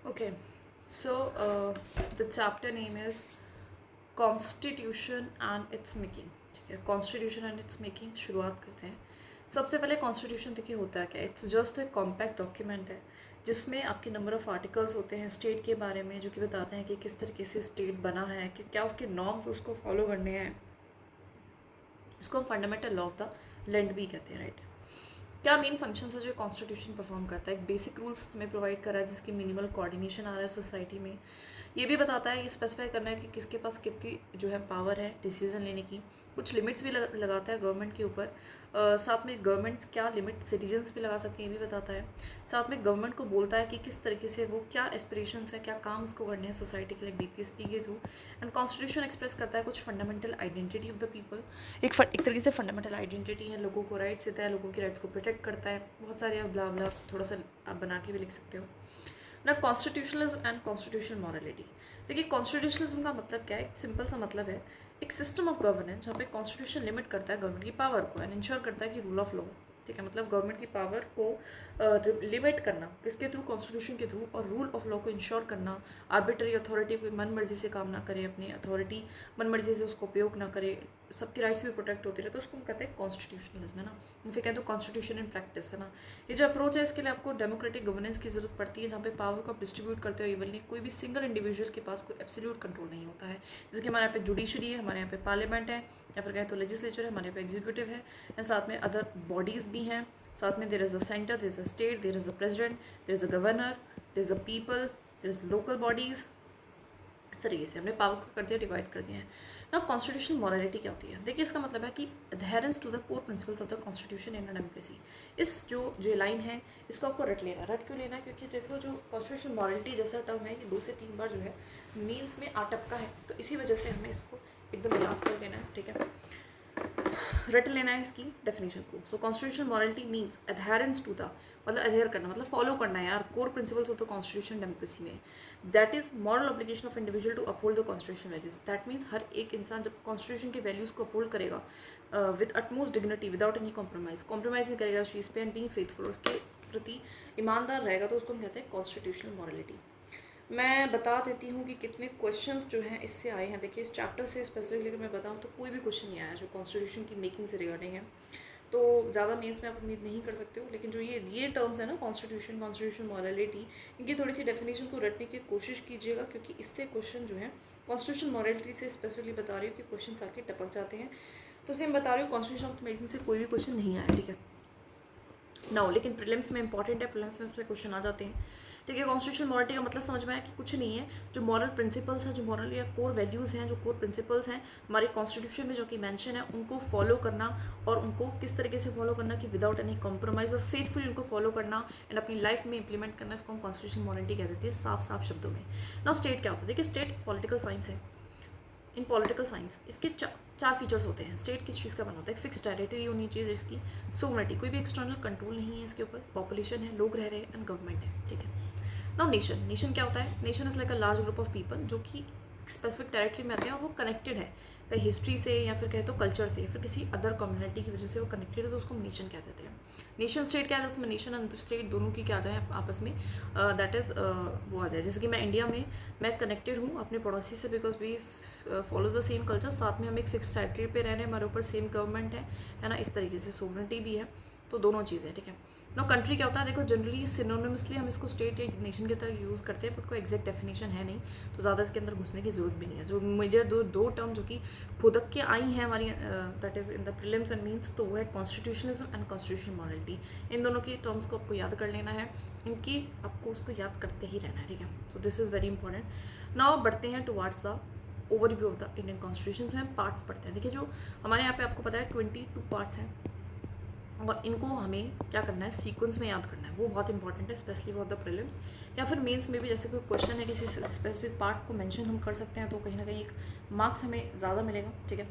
Okay, so the chapter name is Constitution and its making. ठीक है, Constitution and its making शुरुआत करते हैं. सबसे पहले कॉन्स्टिट्यूशन देखिए होता है क्या. इट्स जस्ट एक कॉम्पैक्ट डॉक्यूमेंट है जिसमें आपके नंबर ऑफ आर्टिकल्स होते हैं स्टेट के बारे में, जो कि बताते हैं कि किस तरीके से स्टेट बना है, कि क्या उसके नॉर्म्स उसको फॉलो करने हैं. इसको हम fundamental law of the land भी कहते हैं, राइट. क्या मेन फंक्शन है जो कॉन्स्टिट्यूशन परफॉर्म करता है. एक बेसिक रूल्स हमें प्रोवाइड करा है जिसकी मिनिमल कोऑर्डिनेशन आ रहा है सोसाइटी में. ये भी बताता है, ये स्पेसिफाई करना है कि किसके पास कितनी जो है पावर है डिसीजन लेने की. कुछ लिमिट्स भी लगाता है गवर्नमेंट के ऊपर. साथ में गवर्नमेंट्स क्या लिमिट सिटीजन्स भी लगा सकते हैं ये भी बताता है. साथ में गवर्नमेंट को बोलता है कि किस तरीके से वो क्या एस्पिरेशंस है, क्या काम उसको करने हैं सोसाइटी के लिए बीपीएसपी के थ्रू. एंड कॉन्स्टिट्यूशन एक्सप्रेस करता है कुछ fundamental identity of the people. एक तरीके से फंडामेंटल आइडेंटिटी है, लोगों को राइट्स देता है, लोगों के राइट्स को प्रोटेक्ट करता है. बहुत सारे ब्ला ब्ला थोड़ा सा आप बना के भी लिख सकते हो ना. Constitutionalism and constitutional morality. देखिए कॉन्स्टिट्यूशनलिज्म का मतलब क्या है. एक सिंपल सा मतलब है एक सिस्टम ऑफ गवर्नेंस जहाँ पे कॉन्स्टिट्यूशन लिमिट करता है गवर्नमेंट की पावर को एंड इंश्योर करता है कि रूल ऑफ लॉ. ठीक है, मतलब गवर्नमेंट की पावर को लिमिट करना किसके थ्रू, कॉन्स्टिट्यूशन के थ्रू. और रूल ऑफ लॉ को इंश्योर करना. आर्बिट्री अथॉरिटी कोई मन मर्जी से काम ना करे, अपनी अथॉरिटी मन मर्जी से उसको उपयोग ना करे, सबके राइट्स भी प्रोटेक्ट होते रहे, तो उसको हम कहते हैं कॉन्स्टिट्यूशनलिज्म, है ना. फिर कहते हैं कॉन्स्टिट्यूशन इन प्रैक्टिस, है ना. ये जो अप्रोच है इसके लिए आपको डेमोक्रेटिक गवर्नेंस की जरूरत पड़ती है जहाँ पे पावर को आप डिस्ट्रीब्यूट करते हो इवनली. कोई भी सिंगल इंडिविजुअल के पास कोई एब्सोल्यूट कंट्रोल नहीं होता है. जैसे कि हमारे यहाँ पे जुडिशरी है, हमारे यहाँ पे पार्लियामेंट है, या फिर कहें तो लेजिस्लेचर है, हमारे यहाँ पे एग्जीक्यूटिव है, एंड साथ में अदर बॉडीज़ भी हैं. साथ में there is a centre, there is a state, there is a president, there is a governor, there is a people, there is local bodies. इस तरीके से हमने पावर को कर दिया, डिवाइड कर दिया है ना. कॉन्स्टिट्यूशनल मॉरलिटी क्या होती है. देखिए इसका मतलब है कि adherence to the core principles of the constitution in a democracy. इस जो लाइन है इसको आपको रट लेना. रट क्यों लेना है, क्योंकि देखो जो कॉन्स्टिट्यूशनल मॉरलिटी जैसा टर्म है ये 2 से 3 बार जो है मीन्स में अटपका है, तो इसी वजह से हमें इसको एकदम याद कर लेना है. ठीक है, रट लेना है इसकी डेफिनेशन को. So constitutional morality means adherence to the, मतलब अधेयर करना, मतलब फॉलो करना है यार core principles of the constitution democracy में. That is moral obligation of individual to uphold the constitution values. That means हर एक इंसान जब कॉन्स्टिट्यूशन के वैल्यूज़ को अपहोल्ड करेगा with utmost dignity without any compromise, compromise नहीं करेगा उस चीज़ पे, एंड बीइंग फेथफुल, उसके प्रति ईमानदार रहेगा, तो उसको हम कहते हैं कॉन्स्टिट्यूशनल मॉरलिटी. मैं बता देती हूँ कि कितने क्वेश्चंस जो हैं इससे आए हैं. देखिए इस चैप्टर से स्पेसिफिकली अगर मैं बताऊँ तो कोई भी क्वेश्चन नहीं आया जो कॉन्स्टिट्यूशन की मेकिंग से रिगार्डिंग है. तो ज़्यादा मेंस में आप उम्मीद नहीं कर सकते हो. लेकिन जो ये टर्म्स है ना, कॉन्स्टिट्यूशन, कॉन्स्टिट्यूशन मॉरलिटी, इनकी थोड़ी सी डेफिनेशन को रटने की कोशिश कीजिएगा, क्योंकि इससे क्वेश्चन जो है कॉन्स्टिट्यूशन मॉरलिटी से स्पेसिफिकली बता रही हूँ कि क्वेश्चन आके टपक जाते हैं. तो इसलिए मैं बता रही हूँ कॉन्स्टिट्यूशन ऑफ मेकिंग से कोई भी क्वेश्चन नहीं आया. ठीक है ना, लेकिन प्रीलिम्स में इंपॉर्टेंट है, प्रीलिम्स में उसमें क्वेश्चन आ जाते हैं. ठीक है, कॉन्स्टिट्यूशन मॉरलिटी का मतलब समझ में आया कि कुछ नहीं है, जो मॉरल प्रिंसिपल्स हैं, जो मॉरल या कोर वैल्यूज़ हैं, जो कोर प्रिंसिपल्स हैं हमारे कॉन्स्टिट्यूशन में जो कि मेंशन है, उनको फॉलो करना. और उनको किस तरीके से फॉलो करना कि विदाउट एनी कॉम्प्रोमाइज़, और फेथफुली उनको फॉलो करना एंड अपनी लाइफ में इंप्लीमेंट करना. इसको हम कॉन्स्टिट्यूशन मॉरलिटी कह देते हैं साफ साफ शब्दों में. ना स्टेट क्या होता है. देखिए स्टेट पॉलिटिकल साइंस है. इन पॉलिटिकल साइंस इसके चार फीचर्स होते हैं. स्टेट किस चीज़ का बना होता है. एक फिक्स टेरिटरी होनी चाहिए जिसकी सोवरेनिटी, कोई भी एक्सटर्नल कंट्रोल नहीं है इसके ऊपर, पॉपुलेशन है, लोग रह रहे हैं, एंड गवर्नमेंट है. ठीक है, नाउ नेशन. नेशन क्या होता है. Nation is like a large group of people जो कि स्पेसिफिक टेरिटरी में आते हैं और वो कनेक्टेड है कहीं हिस्ट्री से, या फिर कहे तो कल्चर से, या फिर किसी अदर कम्युनिटी की वजह से वो कनेक्टेड है, तो उसको नेशन कह देते हैं. नेशन स्टेट क्या है, जिसमें नेशन एंड स्टेट दोनों की क्या आ जाए आपस में, दैट इज़ वो आ जाए. जैसे कि मैं इंडिया में मैं कनेक्टेड हूँ अपने पड़ोसी से, because we follow the same culture, साथ में हम एक फिक्स टेरिटरी पे रह रहे हैं, हमारे ऊपर सेम गवर्नमेंट है ना. इस तरीके से सोवरेनिटी भी है, तो दोनों चीज़ें. ठीक है, नो कंट्री क्या होता है. देखो जनरली सिनोनिमसली हम इसको स्टेट या नेशन की तरह यूज़ करते हैं, बट कोई एग्जैक्ट डेफिनेशन है नहीं, तो ज़्यादा इसके अंदर घुसने की जरूरत भी नहीं है. जो मेजर दो टर्म जो कि फुदक के आई हैं हमारी, that is in the prelims and means, तो वो है कॉन्स्टिट्यूशनिज्म एंड कॉन्स्टिट्यूशनल मॉरलिटी. इन दोनों की टर्म्स को आपको याद कर लेना है, इनकी आपको उसको याद करते ही रहना है. ठीक है, so this is very important. Now बढ़ते हैं towards the overview of the Indian constitution में हम पार्ट्स पढ़ते हैं. देखिए जो हमारे यहाँ पे आपको पता है 22 पार्ट्स हैं, और इनको हमें क्या करना है, सीक्वेंस में याद करना है. वो बहुत इंपॉर्टेंट है, स्पेशली फॉर द प्रीलिम्स या फिर मेंस में भी. जैसे कोई क्वेश्चन है किसी स्पेसिफिक पार्ट को मेंशन हम कर सकते हैं, तो कहीं ना कहीं एक मार्क्स हमें ज़्यादा मिलेगा. ठीक है,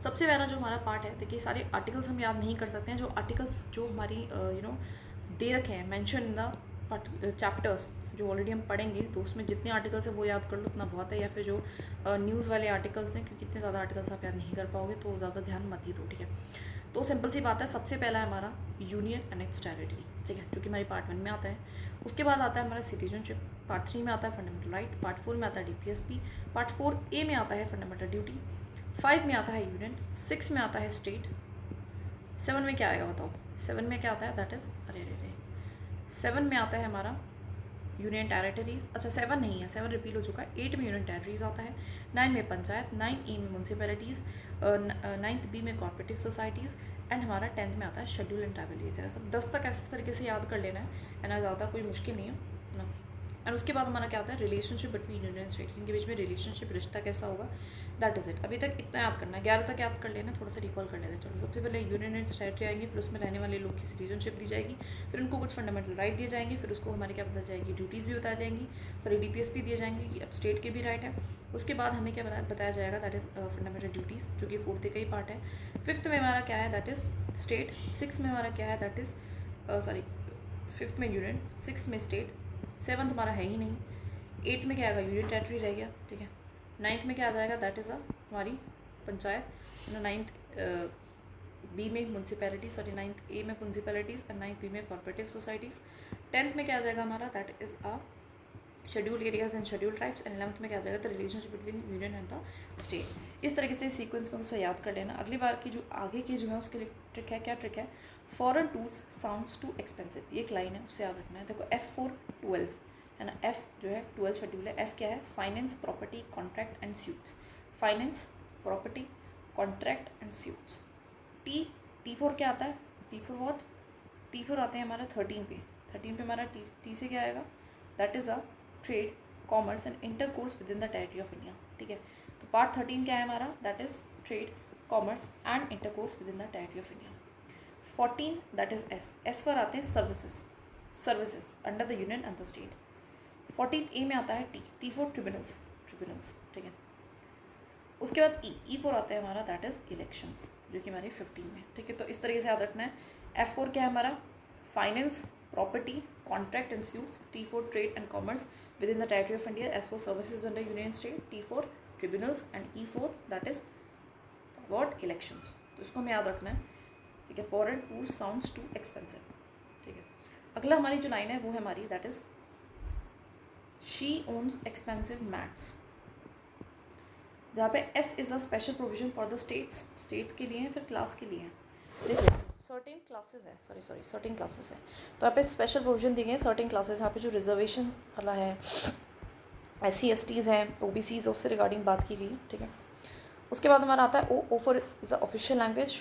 सबसे पहला जो हमारा पार्ट है, देखिए सारे आर्टिकल्स हम याद नहीं कर सकते हैं. जो आर्टिकल्स जो हमारी दे रखे हैं मेंशन इन द चैप्टर्स जो ऑलरेडी हम पढ़ेंगे, तो उसमें जितने आर्टिकल्स हैं वो याद कर लो, उतना बहुत है. या फिर जो न्यूज़ वाले आर्टिकल्स हैं, क्योंकि इतने ज़्यादा आर्टिकल्स आप याद नहीं कर पाओगे, तो ज़्यादा ध्यान मत ही दो. ठीक है, तो सिंपल सी बात है, सबसे पहला है हमारा यूनियन एंड इट्स टेरिटरी, ठीक है, जो कि हमारी पार्ट 1 में आता है। उसके बाद आता है हमारा सिटीजनशिप, पार्ट 3 में आता है फंडामेंटल राइट, पार्ट 4 में आता है DPSP, पार्ट 4A में आता है फंडामेंटल ड्यूटी, 5 में आता है यूनियन, 6 में आता है स्टेट, 7 में क्या आएगा बताओ? 7 में क्या आता है? दैट इज़ अरे 7 में आता है हमारा यूनियन टेरिटरीज। अच्छा 7 नहीं है, 7 रिपील हो चुका है। 8 में यूनियन टेरिटरीज आता है, 9 में पंचायत, 9A में म्यूनसिपैलिटीज़, 9th B में कॉर्पोरेटिव सोसाइटीज़, एंड हमारा 10th में आता है शेड्यूल एंड ट्राइबल एरियाज। सब 10 तक ऐसे तरीके से याद कर लेना है ना, ज़्यादा कोई मुश्किल नहीं है ना। एंड उसके बाद हमारा क्या आता है? Relationship between union and state, इनके बीच में रिलेशनशिप, रिश्ता कैसा होगा, दैट इज़ इट। अभी तक इतना याद करना है, 11 तक याद कर लेना, थोड़ा सा रिकॉल कर लेना। चलो सबसे पहले यूनियन एंड टेरिटरी आएंगे, फिर उसमें रहने वाले लोग की सिटीजनशिप दी जाएगी, फिर उनको कुछ फंडामेंटल राइट दिए जाएंगे, फिर उसको हमारे क्या बताई जाएगी, ड्यूटीज़ भी बताई जाएंगी, सॉरी DPSP दिए जाएंगे कि अब स्टेट के भी राइट है। उसके बाद हमें क्या बताया जाएगा, दैट इज़ फंडामेंटल ड्यूटीज़, जो कि 4th का ही पार्ट है। 5th में हमारा क्या है, दैट इज़ स्टेट। 6th में हमारा क्या है, दैट इज़ 5th में यूनियन, 6th में स्टेट, 7th हमारा है ही नहीं। 8th में क्या आएगा, यूनियन टेरिटरी रह गया, ठीक है। 9th में क्या आ जाएगा, दैट इज़ हमारी पंचायत, 9th B में म्यूनसिपैलिटी, सॉरी 9th A में म्यूनसिपैलिटीज़ और 9th B में कॉर्पोरेटिव सोसाइटीज़। 10th में क्या आ जाएगा हमारा, that is schedule areas and schedule tribes, and 11th में क्या आ जाएगा, the relationship between union and the state. इस तरीके से सीक्वेंस में उससे याद कर लेना। अगली बार की जो आगे की जो है उसके लिए ट्रिक है, क्या ट्रिक है, foreign tools sounds too expensive, ये एक लाइन है, उससे याद रखना है। देखो F4-12 है ना, F जो है 12 शेड्यूल है। F क्या है, finance, property, contract and suits, finance, property, contract and suits. T4 क्या आता है, T4 व्हाट, T4 आते हैं हमारा 13 पे। 13 पे हमारा T से क्या आएगा, that is trade, commerce and intercourse with in the territory of India, ठीक है। तो पार्ट 13 क्या है हमारा, that is trade, commerce and intercourse with in the territory of India. 14 that is S पर आते हैं services under the union and the state. 14th A में आता है T फॉर ट्रिब्यूनल्स, ठीक है। उसके बाद E फॉर आता है हमारा, दैट इज़ इलेक्शंस, जो कि हमारी 15 में, ठीक है। तो इस तरीके से याद रखना है। F4 क्या है हमारा, finance, property, contract and suits. T4 trade and commerce with in the territory of India. S4 services under union state. T4 tribunals and E4 that is what, elections. तो इसको हमें याद रखना है, ठीक है। Foreign food sounds too expensive, ठीक है। अगला हमारी जो लाइन है वो है हमारी, that is she owns expensive mats, जहाँ पे S is a special provision for the states के लिए है, फिर क्लास के लिए है। देखो सर्टेन क्लासेस है, सर्टेन क्लासेस है, तो यहाँ पे स्पेशल प्रोविजन दिए गए हैं सर्टेन क्लासेस। यहाँ पे जो रिजर्वेशन वाला है, SC/STs हैं, OBCs, उससे रिगार्डिंग बात की गई है, ठीक है। उसके बाद हमारा आता है O for is a official language,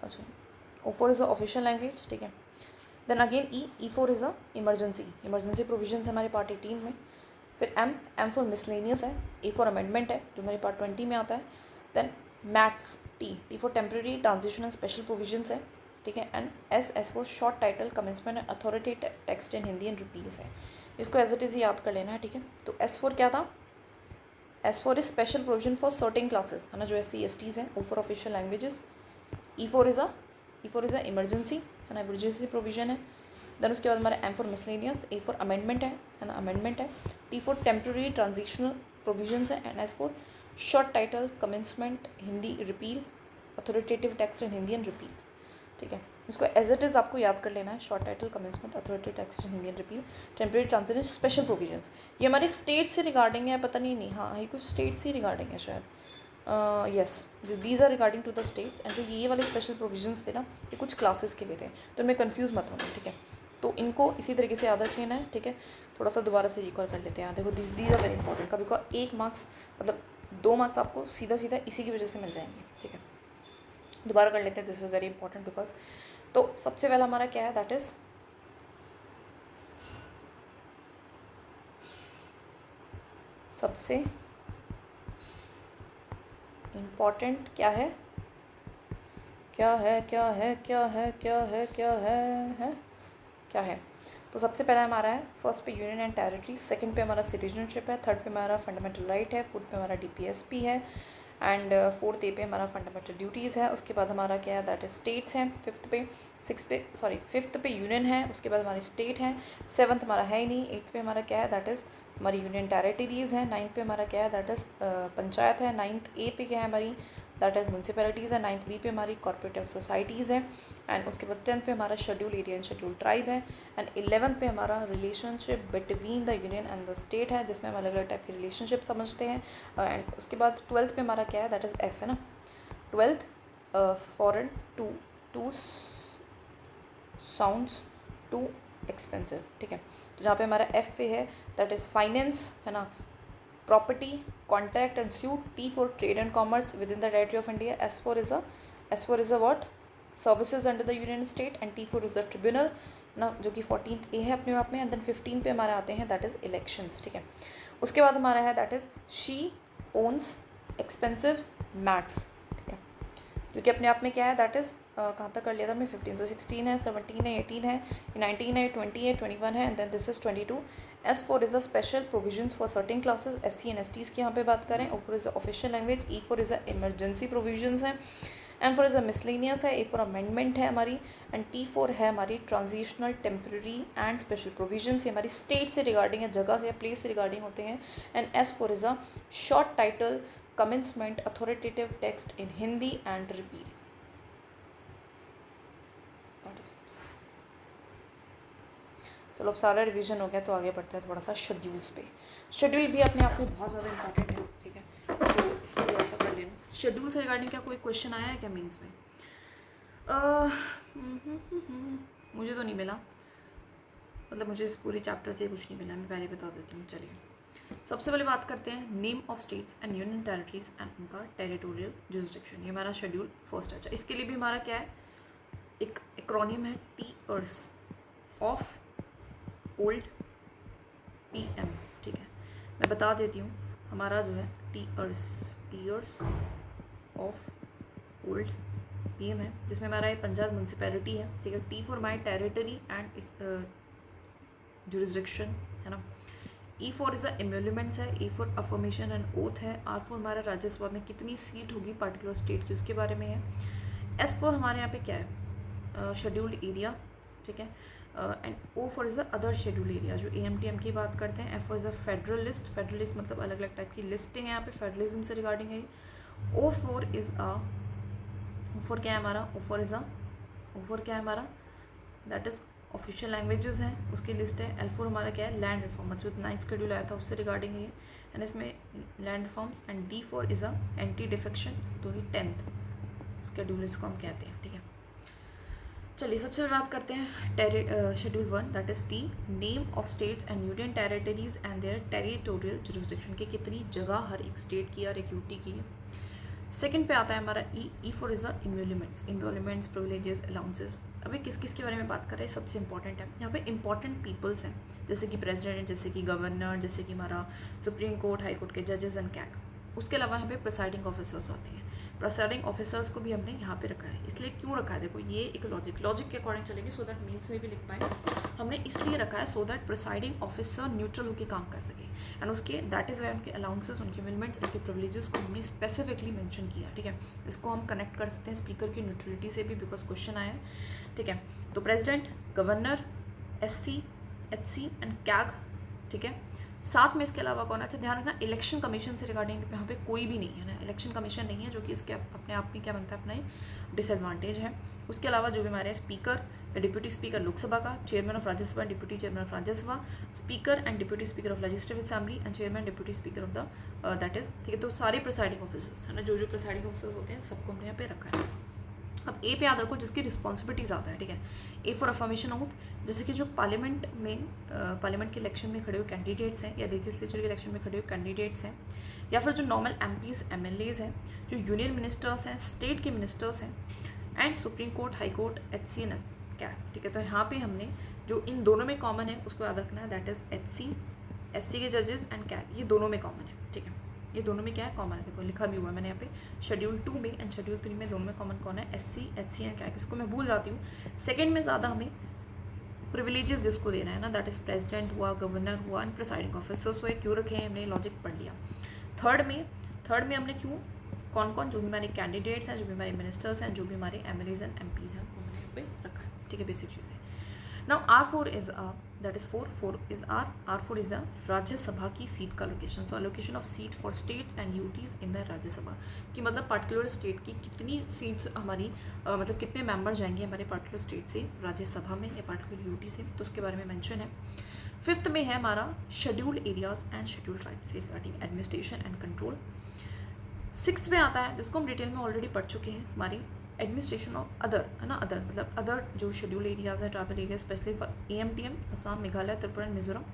अच्छा O for is a official language, ठीक है। Then again E for is a emergency provision हमारे पार्ट 18 में। फिर M फॉर मिसलेनियस है, A फॉर अमेंडमेंट है, जो हमारे पार्ट 20 में आता है। Then maths T for temporary, transition and special provisions है, ठीक है। And S for short title, commencement and authority text in Hindi and रिपील्स है। इसको एज इट इज़ याद कर लेना है, ठीक है। तो S4 क्या था, S4 is special provision for certain classes, है ना, जो SC/STs हैं। O for official languages, E for is a emergency, है ना, इमरजेंसी प्रोविजन है। देन उसके बाद हमारा M for miscellaneous, A for amendment है ना, अमेंडमेंट है। T for temporary transitional provisions है, and S for short title, commencement, Hindi, repeal, authoritative text in Hindi and repeals, ठीक है। इसको एज इट इज़ आपको याद कर लेना है, short title, commencement, authoritative text in Hindi and repeal, temporary transition, special provisions. ये हमारे स्टेट से रिगार्डिंग है, पता नहीं हाँ ये कुछ स्टेट से रिगार्डिंग है शायद, yes these are regarding to the states. And जो ये वाले स्पेशल प्रोविजंस थे ना, ये कुछ क्लासेस के लिए थे, तो मैं कंफ्यूज मत होना, ठीक है। तो इनको इसी तरीके से याद रख लेना है, ठीक है। थोड़ा सा दोबारा से रिकॉल कर लेते हैं। देखो दीज आर वेरी इंपॉर्टेंट, कभी को 1 मार्क्स मतलब 2 मार्क्स आपको सीधा इसी की वजह से मिल जाएंगे, ठीक है। दोबारा कर लेते हैं, this is very important because. तो सबसे पहला हमारा क्या है, दैट इज़ सबसे इम्पॉर्टेंट क्या है, क्या है। तो सबसे पहला हमारा है, फर्स्ट पे यूनियन एंड टेरिटरी, सेकंड पे हमारा सिटीजनशिप है, थर्ड पे हमारा फंडामेंटल राइट है, फोर्थ पे हमारा DPSP है, एंड 4th A पे हमारा फंडामेंटल ड्यूटीज़ है। उसके बाद हमारा क्या है, दैट इज स्टेट्स हैं। 5th पे यूनियन है, उसके बाद हमारी स्टेट है। 7th हमारा है ही नहीं। 8th पे हमारा क्या है, दैट इज़ हमारी यूनियन टेरिटरीज़ है। 9th पे हमारा क्या है, दैट इज़ पंचायत है। 9th A पे क्या है हमारी, दैट इज़ म्यूनसिपैलिटीज़ है। 9th बी पे हमारी कॉर्पोरेटिव सोसाइटीज़ हैं। एंड उसके बाद 10th पे हमारा schedule area and schedule tribe है। एंड 11th पे हमारा relationship between the union and the state है, जिसमें हम अलग अलग टाइप की रिलेशनशिप समझते हैं। एंड उसके बाद 12th पे हमारा क्या है, दैट इज़ एफ है ना, 12th foreign to sounds too expensive, ठीक है। तो जहाँ पे हमारा एफ पे है दैट इज़ फाइनेंस है ना, property, contract and suit, T for trade and commerce with in the territory of India, S for is a what, services under the union state, and T for is a tribunal ना, जो कि 14th ए है अपने आप में। And then 15 पे हमारे आते हैं दैट इज़ इलेक्शंस, ठीक है। उसके बाद हमारा है that is she owns expensive mats, ठीक है, जो कि अपने आप में क्या है, दैट इज़ कहाँ तक कर लिया था हमने, 15, तो 16 है, 17 है, 18 है, 19 है, 20 है, 21 है, and then this is 22। S for is a special provisions for certain classes, SC and STs की यहाँ पे बात करें। O for is a official language, E for is a emergency provisions है, M for is a miscellaneous है, A for amendment है हमारी, and T for है हमारी transitional, temporary and special provisions, हमारी स्टेट से रिगार्डिंग या जगह से या प्लेस से रिगार्डिंग होते हैं। And S for is a short title, commencement, authoritative text in Hindi and repeal. चलो अब सारा रिवीजन हो गया, तो आगे बढ़ते हैं थोड़ा सा शेड्यूल्स पे। शेड्यूल भी अपने आप में बहुत ज़्यादा इंपॉर्टेंट है, ठीक है, तो इसको थोड़ा सा कर लेना। शेड्यूल से रिगार्डिंग क्या कोई क्वेश्चन आया है क्या मीन्स में? मुझे तो नहीं मिला, मतलब मुझे इस पूरे चैप्टर से कुछ नहीं मिला, मैं पहले बता देती हूँ। चलिए सबसे पहले बात करते हैं name of states and union territories and उनका टेरिटोरियल जुरिसडिक्शन। ये हमारा शेड्यूल फर्स्ट है। अच्छा, इसके लिए भी हमारा क्या है, एक एक्रोनियम है, टीअर्स ऑफ ओल्ड PM, ठीक है। मैं बता देती हूँ, हमारा जो है टीअर्स ऑफ ओल्ड PM है, जिसमें हमारा ये पंजाब म्यूनसिपैलिटी है, ठीक है। T for my territory and jurisdiction है ना। E फॉर इज़ द एम्यूलमेंट्स है, A for affirmation and oath है, R फॉर हमारा राज्यसभा में कितनी सीट होगी पर्टिकुलर स्टेट की, उसके बारे में है। S फॉर हमारे यहाँ पे क्या है, शेड्यूल्ड एरिया, ठीक है। And O for is the other schedule area, जो AMTM की बात करते हैं। F for is the federal list, federal list मतलब अलग अलग टाइप की लिस्टिंग है यहाँ पे, फेडरलिज्म से रिगार्डिंग है। O फॉर क्या है हमारा, O फॉर क्या है हमारा, दैट इज़ ऑफिशियल लैंग्वेजेस हैं, उसकी लिस्ट है। L फॉर हमारा क्या है, लैंड रिफॉर्म, मतलब 9th शेड्यूल आया था उससे रिगार्डिंग है, एंड इसमें land reforms. And D for is a anti defection, तो ये 10th शेड्यूल इसको हम कहते हैं, ठीक है। चलिए सबसे बात करते हैं schedule 1, that is T, name of states and union territories and their territorial jurisdiction, की कितनी जगह हर एक स्टेट की, हर एक यूटी की है। सेकंड पे आता है हमारा E for is the emoluments, privileges, allowances. अभी किस किस के बारे में बात कर रहे हैं, सबसे इंपॉर्टेंट है यहाँ पे इंपॉर्टेंट पीपल्स हैं, जैसे कि प्रेसिडेंट, जैसे कि गवर्नर, जैसे कि हमारा सुप्रीम कोर्ट, हाई कोर्ट के जजेस एंड कैग। उसके अलावा यहाँ पे प्रेसाइडिंग ऑफिसर्स आते हैं। प्रेसाइडिंग ऑफिसर्स को भी हमने यहाँ पे रखा है, इसलिए क्यों रखा है, देखो ये एक लॉजिक के अकॉर्डिंग चलेंगे, सो दैट मीन्स में भी लिख पाए। हमने इसलिए रखा है so that presiding officer neutral होकर काम कर सके, एंड उसके दैट इज़ वाई उनके अलाउंसेस, उनके इम्यूलमेंट्स, उनके प्रिविलेजेस को हमने स्पेसिफिकली मेंशन किया, ठीक है। इसको हम कनेक्ट कर सकते हैं स्पीकर की न्यूट्रलिटी से भी, बिकॉज क्वेश्चन आया है, ठीक है। तो president, governor, SC, HC and CAG, ठीक है। साथ में इसके अलावा कौन है, अच्छा ध्यान रखना, इलेक्शन कमीशन से रिगार्डिंग यहाँ पे कोई भी नहीं है ना, इलेक्शन कमीशन नहीं है, जो कि इसके अपने आप में क्या बनता है, अपना डिसएडवांटेज है। उसके अलावा जो भी हमारे स्पीकर या डिप्यूटी स्पीकर लोकसभा का, chairman of Rajya Sabha, deputy chairman of Rajya Sabha, speaker and deputy speaker of legislative assembly and chairman deputy speaker of the that is, ठीक है। तो सारे प्रिसाइडिंग ऑफिसर्स है ना, जो प्रिसाइडिंग ऑफिसर्स होते हैं सबको हमने यहाँ पे रखा है। अब A पे याद रखो जिसकी रिस्पॉन्सिबिलिटी ज़्यादा है, ठीक है। A फॉर अफर्मेशन ऑफ, जैसे कि जो पार्लियामेंट में पार्लियामेंट के इलेक्शन में खड़े हुए कैंडिडेट्स हैं, या लेजिस्लेचर के इलेक्शन में खड़े हुए कैंडिडेट्स हैं, या फिर जो नॉर्मल MPs MLAs हैं, जो यूनियन मिनिस्टर्स हैं, स्टेट के मिनिस्टर्स हैं, and supreme court, high court, HC and CAG, ठीक है। तो यहाँ पे हमने जो इन दोनों में कॉमन है उसको याद रखना है, दैट इज़ HC, SC के जजेस एंड कैग, ये दोनों में कॉमन है, ठीक है। ये दोनों में क्या है, कॉमन है, देखो लिखा भी हुआ है मैंने यहाँ पे, शेड्यूल 2 में एंड शेड्यूल 3 में दोनों में कॉमन कौन है, SC, HC एंड कैग। इसको मैं भूल जाती हूँ। सेकंड में ज़्यादा हमें प्रिविलेजेस जिसको देना है ना, दैट इज़ प्रेसिडेंट हुआ, गवर्नर हुआ एंड प्रिसाइडिंग ऑफिसर्स हुए, क्यों रखे हैं हमने, लॉजिक पढ़ लिया। थर्ड में हमने क्यों, कौन कौन, जो भी हमारे कैंडिडेट्स हैं, जो भी हमारे मिनिस्टर्स हैं, जो भी हमारे MLAs एंड MPs हैं, उन्होंने यहाँ पे रखा है, ठीक है, बेसिक चीज़ें। Now R4 is that is 4 is R4 is the Rajya Sabha की सीट का लोकेशन. तो allocation of seat for states and UTs in the Rajya Sabha, कि मतलब पर्टिकुलर स्टेट की कितनी सीट्स हमारी मतलब कितने मेंबर जाएंगे हमारे पर्टिकुलर स्टेट से राज्यसभा में या पर्टिकुलर यूटी से, तो उसके बारे में मेंशन है. फिफ्थ में है हमारा scheduled areas and scheduled tribes regarding administration and control. Sixth में आता है जिसको हम डिटेल में ऑलरेडी पढ़ चुके हैं, हमारी एडमिनिस्ट्रेशन ऑफ अदर, है ना, अदर मतलब अदर जो शेड्यूल एरियाज है, tribal area, specially for AMTM, Assam, Meghalaya, Tripura and Mizoram.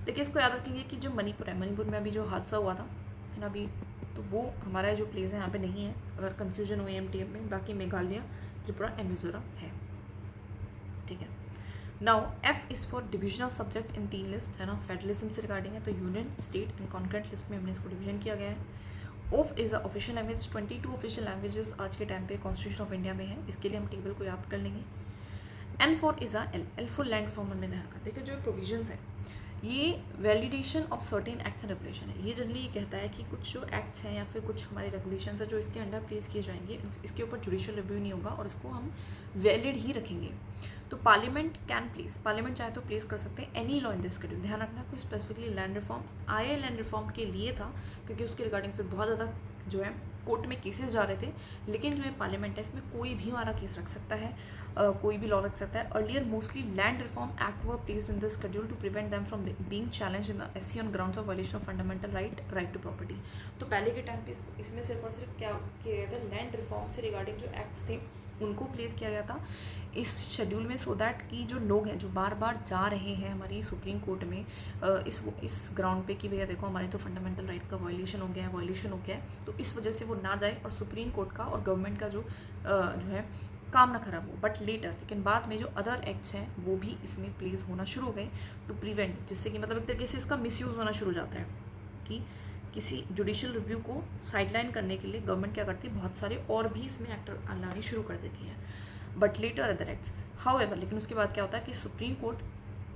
देखिए इसको याद रखेंगे कि जो मणिपुर है, मणिपुर में अभी जो हादसा हुआ था, है ना, अभी तो वो हमारा जो प्लेस है यहाँ पे नहीं है, अगर कन्फ्यूजन हो AMTM में. बाकी मेघालय, त्रिपुरा एंड मिजोरम है. ठीक है. Now F is for division of subjects in 3 list, है ना, फेडरलिज्म से रिगार्डिंग है, तो union, state and concurrent list में हमने इसको डिवीजन किया गया है. Of is the official language. 22 official languages आज के टाइम पे कॉन्स्टिट्यूशन ऑफ इंडिया में है. इसके लिए हम टेबल को याद कर लेंगे. N for is a L for land reform में ध्यान रखा. देखिए जो प्रोविजंस है, ये validation of certain acts and regulation है. ये जनरली ये कहता है कि कुछ जो एक्ट्स हैं या फिर कुछ हमारे रेगुलेशन है जो इसके अंडर प्लेस किए जाएंगे, इसके ऊपर जुडिशियल रिव्यू नहीं होगा और इसको हम वैलिड ही रखेंगे. तो पार्लियामेंट कैन प्लेस, पार्लियामेंट चाहे तो प्लेस कर सकते हैं any law in this schedule. ध्यान रखना कोई स्पेसिफिकली लैंड रिफॉर्म आया लैंड रिफॉर्म के लिए था, क्योंकि उसके रिगार्डिंग फिर बहुत ज़्यादा जो है कोर्ट में केसेस जा रहे थे. लेकिन जो है पार्लियामेंट है, इसमें कोई भी हमारा केस रख सकता है, कोई भी लॉ रख सकता है. Earlier mostly land reform act were placed in this schedule to prevent them from being challenge in the SC on grounds of violation of fundamental right to property. तो पहले के टाइम पे इसमें सिर्फ और सिर्फ क्या किया गया था, लैंड रिफॉर्म से रिगार्डिंग जो एक्ट्स थे उनको प्लेस किया गया था इस शेड्यूल में, सो दैट कि जो लोग हैं जो बार बार जा रहे हैं हमारी सुप्रीम कोर्ट में इस ग्राउंड पे कि भैया देखो हमारे तो फंडामेंटल राइट का वायलेशन हो गया है, तो इस वजह से वो ना जाए और सुप्रीम कोर्ट का और गवर्नमेंट का जो है काम ना खराब हो. बट लेकिन बाद में जो अदर एक्ट्स हैं वो भी इसमें प्लेस होना शुरू हो गए टू प्रिवेंट, जिससे कि मतलब एक तरीके से इसका मिसयूज़ होना शुरू हो जाता है कि किसी जुडिशियल रिव्यू को साइडलाइन करने के लिए गवर्नमेंट क्या करती है, बहुत सारे और भी इसमें एक्टर लाने शुरू कर देती है. But later other acts however, लेकिन उसके बाद क्या होता है कि सुप्रीम कोर्ट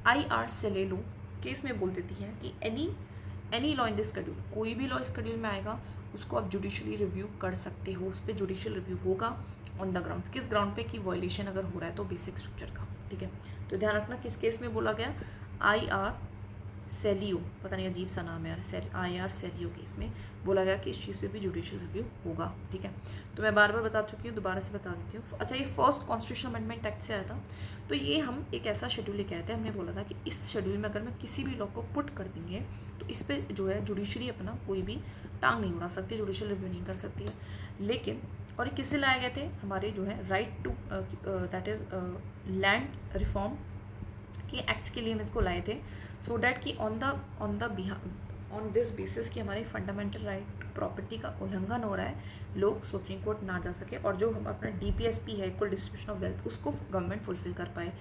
IR सेलेलो केस में बोल देती है कि any law in this schedule, कोई भी लॉ इस शेड्यूल में आएगा उसको आप जुडिशली रिव्यू कर सकते हो. उस पर जुडिशियल रिव्यू होगा ऑन द ग्राउंड्स, किस ग्राउंड पे कि वायलेशन अगर हो रहा है तो बेसिक स्ट्रक्चर का. ठीक है, तो ध्यान रखना किस केस में बोला गया, IR सेलियो, पता नहीं अजीब सा नाम है यार, IR सेलियो केस में बोला गया कि इस चीज़ पे भी जुडिशियल रिव्यू होगा. ठीक है, तो मैं बार बार बता चुकी हूँ, दोबारा से बता देती हूँ. अच्छा, ये फर्स्ट कॉन्स्टिट्यूशन अमेंडमेंट एक्ट से आया था. तो ये हम एक ऐसा शेड्यूल लेके आए थे, हमने बोला था कि इस शेड्यूल में अगर मैं किसी भी लॉ को पुट कर देंगे तो इस पर जो है जुडिशरी अपना कोई भी टांग नहीं उड़ा सकती, जुडिशियल रिव्यू नहीं कर सकती है. लेकिन और ये किससे लाए गए थे, हमारे जो है right to that is land reform के एक्ट्स के लिए हम इसको लाए थे, सो डैट कि ऑन दिस बेसिस कि हमारे फंडामेंटल राइट प्रॉपर्टी का उल्लंघन हो रहा है, लोग सुप्रीम कोर्ट ना जा सके और जो हम अपना DPSP है, इक्वल डिस्ट्रीब्यूशन ऑफ वेल्थ, उसको गवर्नमेंट फुलफिल कर पाए.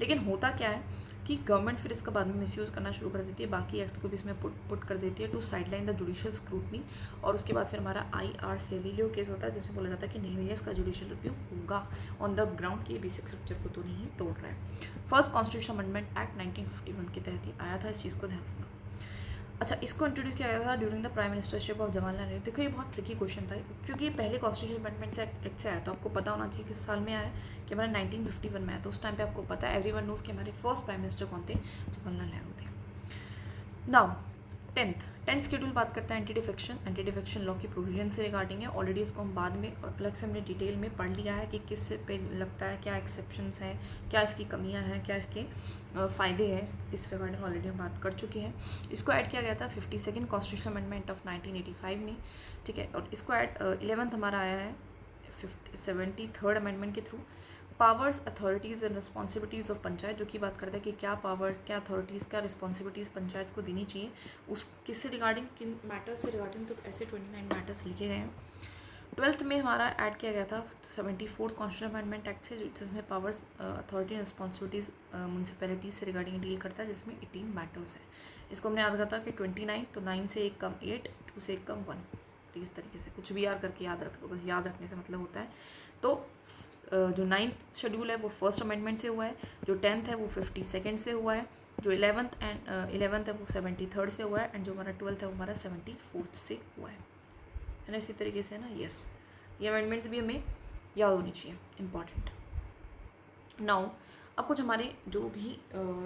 लेकिन होता क्या है कि गवर्नमेंट फिर इसका बाद में मिसयूज़ करना शुरू कर देती है, बाकी एक्ट्स को भी इसमें पुट कर देती है to sideline the judicial scrutiny. और उसके बाद फिर हमारा IR सेलियो केस होता है जिसमें बोला जाता है कि नहीं भैया इसका जुडिशियल रिव्यू होगा ऑन द ग्राउंड की बेसिक स्ट्रक्चर को तो नहीं तोड़ रहा है. फर्स्ट कॉन्स्टिट्यूशन अमेंडमेंट एक्ट 1951 के तहत ही आया था, इस चीज़ को ध्यान रखना. अच्छा, इसको इंट्रोड्यूस किया गया था during the prime ministership of Jawaharlal Nehru. देखो ये बहुत ट्रिकी क्वेश्चन था क्योंकि ये पहले कॉन्स्टिट्यूशन अमेंडमेंट एक्ट से आया, तो आपको पता होना चाहिए किस साल में आया कि हमारा 1951 में आया. तो उस टाइम पे आपको पता है, एवरीवन नोज कि हमारे फर्स्ट प्राइम मिनिस्टर कौन थे, जवाहरलाल नेहरू थे. नाउ टेंथ शेड्यूल बात करता है एंटी डिफेक्शन लॉ की प्रोविजन से रिगार्डिंग है. ऑलरेडी इसको हम बाद में और अलग से हमने डिटेल में पढ़ लिया है कि किस पे लगता है, क्या एक्सेप्शंस हैं, क्या इसकी कमियां हैं, क्या इसके फ़ायदे हैं, इस रिगार्डिंग ऑलरेडी हम बात कर चुके हैं. इसको ऐड किया गया था 52nd कॉन्स्टिट्यूशन अमेंडमेंट ऑफ 1985 में. ठीक है, और इसको ऐड 11th हमारा आया है 73rd अमेंडमेंट के through. Powers, authorities and responsibilities of panchayat, जो कि बात करता है कि क्या पावर्स, क्या अथॉरिटीज़, क्या रिस्पॉन्सिबिलिटीज़ पंचायत को देनी चाहिए, उस किससे रिगार्डिंग, किन मैटर्स से रिगार्डिंग, तो ऐसे 29 मैटर्स लिखे गए हैं. 12th में हमारा ऐड किया गया था 74th कॉन्स्टिट्यूशन अमेंडमेंट एक्ट से, जिसमें powers, authority and responsibilities municipalities से रिगार्डिंग डील करता है, जिसमें 18 मैटर्स है. इसको हमने याद रखा था कि 29, तो 9 से 1 कम 8, 2 से 1 कम 1. ठीक, इस तरीके से कुछ भी याद करके याद रख लो, बस याद रखने से मतलब होता है. तो जो 9th शेड्यूल है वो फर्स्ट अमेंडमेंट से हुआ है, जो 10th है वो 52nd से हुआ है, जो 11th है वो 73rd से हुआ है, एंड जो हमारा 12th है वो हमारा 74th से हुआ है ना. इसी तरीके से ना, यस, ये अमेंडमेंट्स भी हमें याद होनी चाहिए, इम्पॉर्टेंट. नाउ अब कुछ हमारे जो भी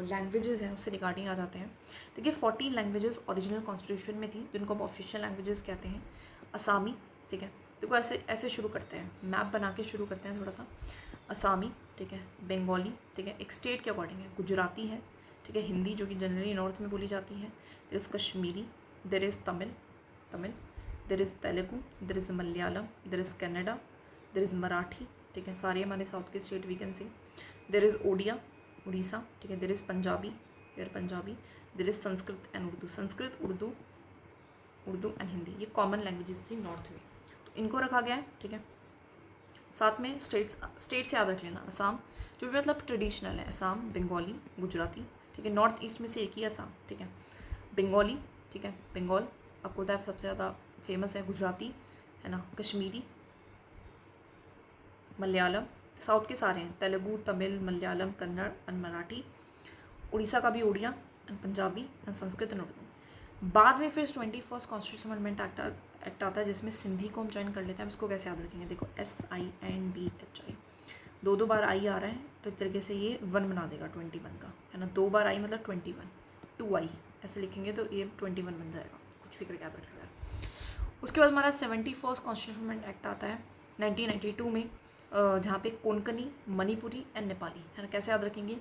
लैंग्वेजेस हैं उससे रिगार्डिंग आ जाते हैं। देखिए 14 लैंग्वेजेस ओरिजिनल कॉन्स्टिट्यूशन में थी, जिनको हम ऑफिशियल लैंग्वेजेस कहते हैं। असामी, ठीक है, देखो ऐसे ऐसे शुरू करते हैं, मैप बना के शुरू करते हैं थोड़ा सा। असामी, ठीक है, बंगाली, ठीक है, एक स्टेट के अकॉर्डिंग है, गुजराती है, ठीक है, हिंदी जो कि जनरली नॉर्थ में बोली जाती है, there is Kashmiri, there is Tamil, there is Telugu, there is Malayalam, there is Kannada, there is Marathi, ठीक है, सारे हमारे साउथ के state we can see. There is Odia, Orissa, ठीक है, there is Punjabi, there is Sanskrit and Urdu, Sanskrit, Urdu and Hindi, ये कॉमन लैंग्वेजेस थी नॉर्थ में, तो इनको रखा गया है, ठीक है। साथ में स्टेट्स याद रख लेना, असम जो भी मतलब ट्रेडिशनल है, असम, बंगाली, गुजराती, ठीक है, नॉर्थ ईस्ट में से एक ही असम, ठीक है, बंगाली, ठीक है, बंगाल आपको पता है सबसे ज़्यादा फेमस है, गुजराती है ना, कश्मीरी, मलयालम, साउथ के सारे हैं, तेलुगु, तमिल, मलयालम, कन्नड़ एंड मराठी, उड़ीसा का भी Oriya and Punjabi and Sanskrit and Urdu. बाद में फिर 21st कॉन्स्टिट्यूशन अमेंडमेंट एक्ट आता है, जिसमें सिंधी को हम ज्वाइन कर लेते हैं। हम इसको कैसे याद रखेंगे, देखो SINDHI, दो बार आई आ रहा है, तो एक तरीके से ये 1 बना देगा 21 का, है ना, 2 बार आई मतलब 21, 2I ऐसे लिखेंगे तो ये 21 बन जाएगा, कुछ भी करके याद रखेगा। उसके बाद हमारा 71st कॉन्स्टिट्यूशन अमेंडमेंट एक्ट आता है 1992 में, जहाँ पे कोंकणी, मणिपुरी एंड नेपाली, है ना, कैसे याद रखेंगे,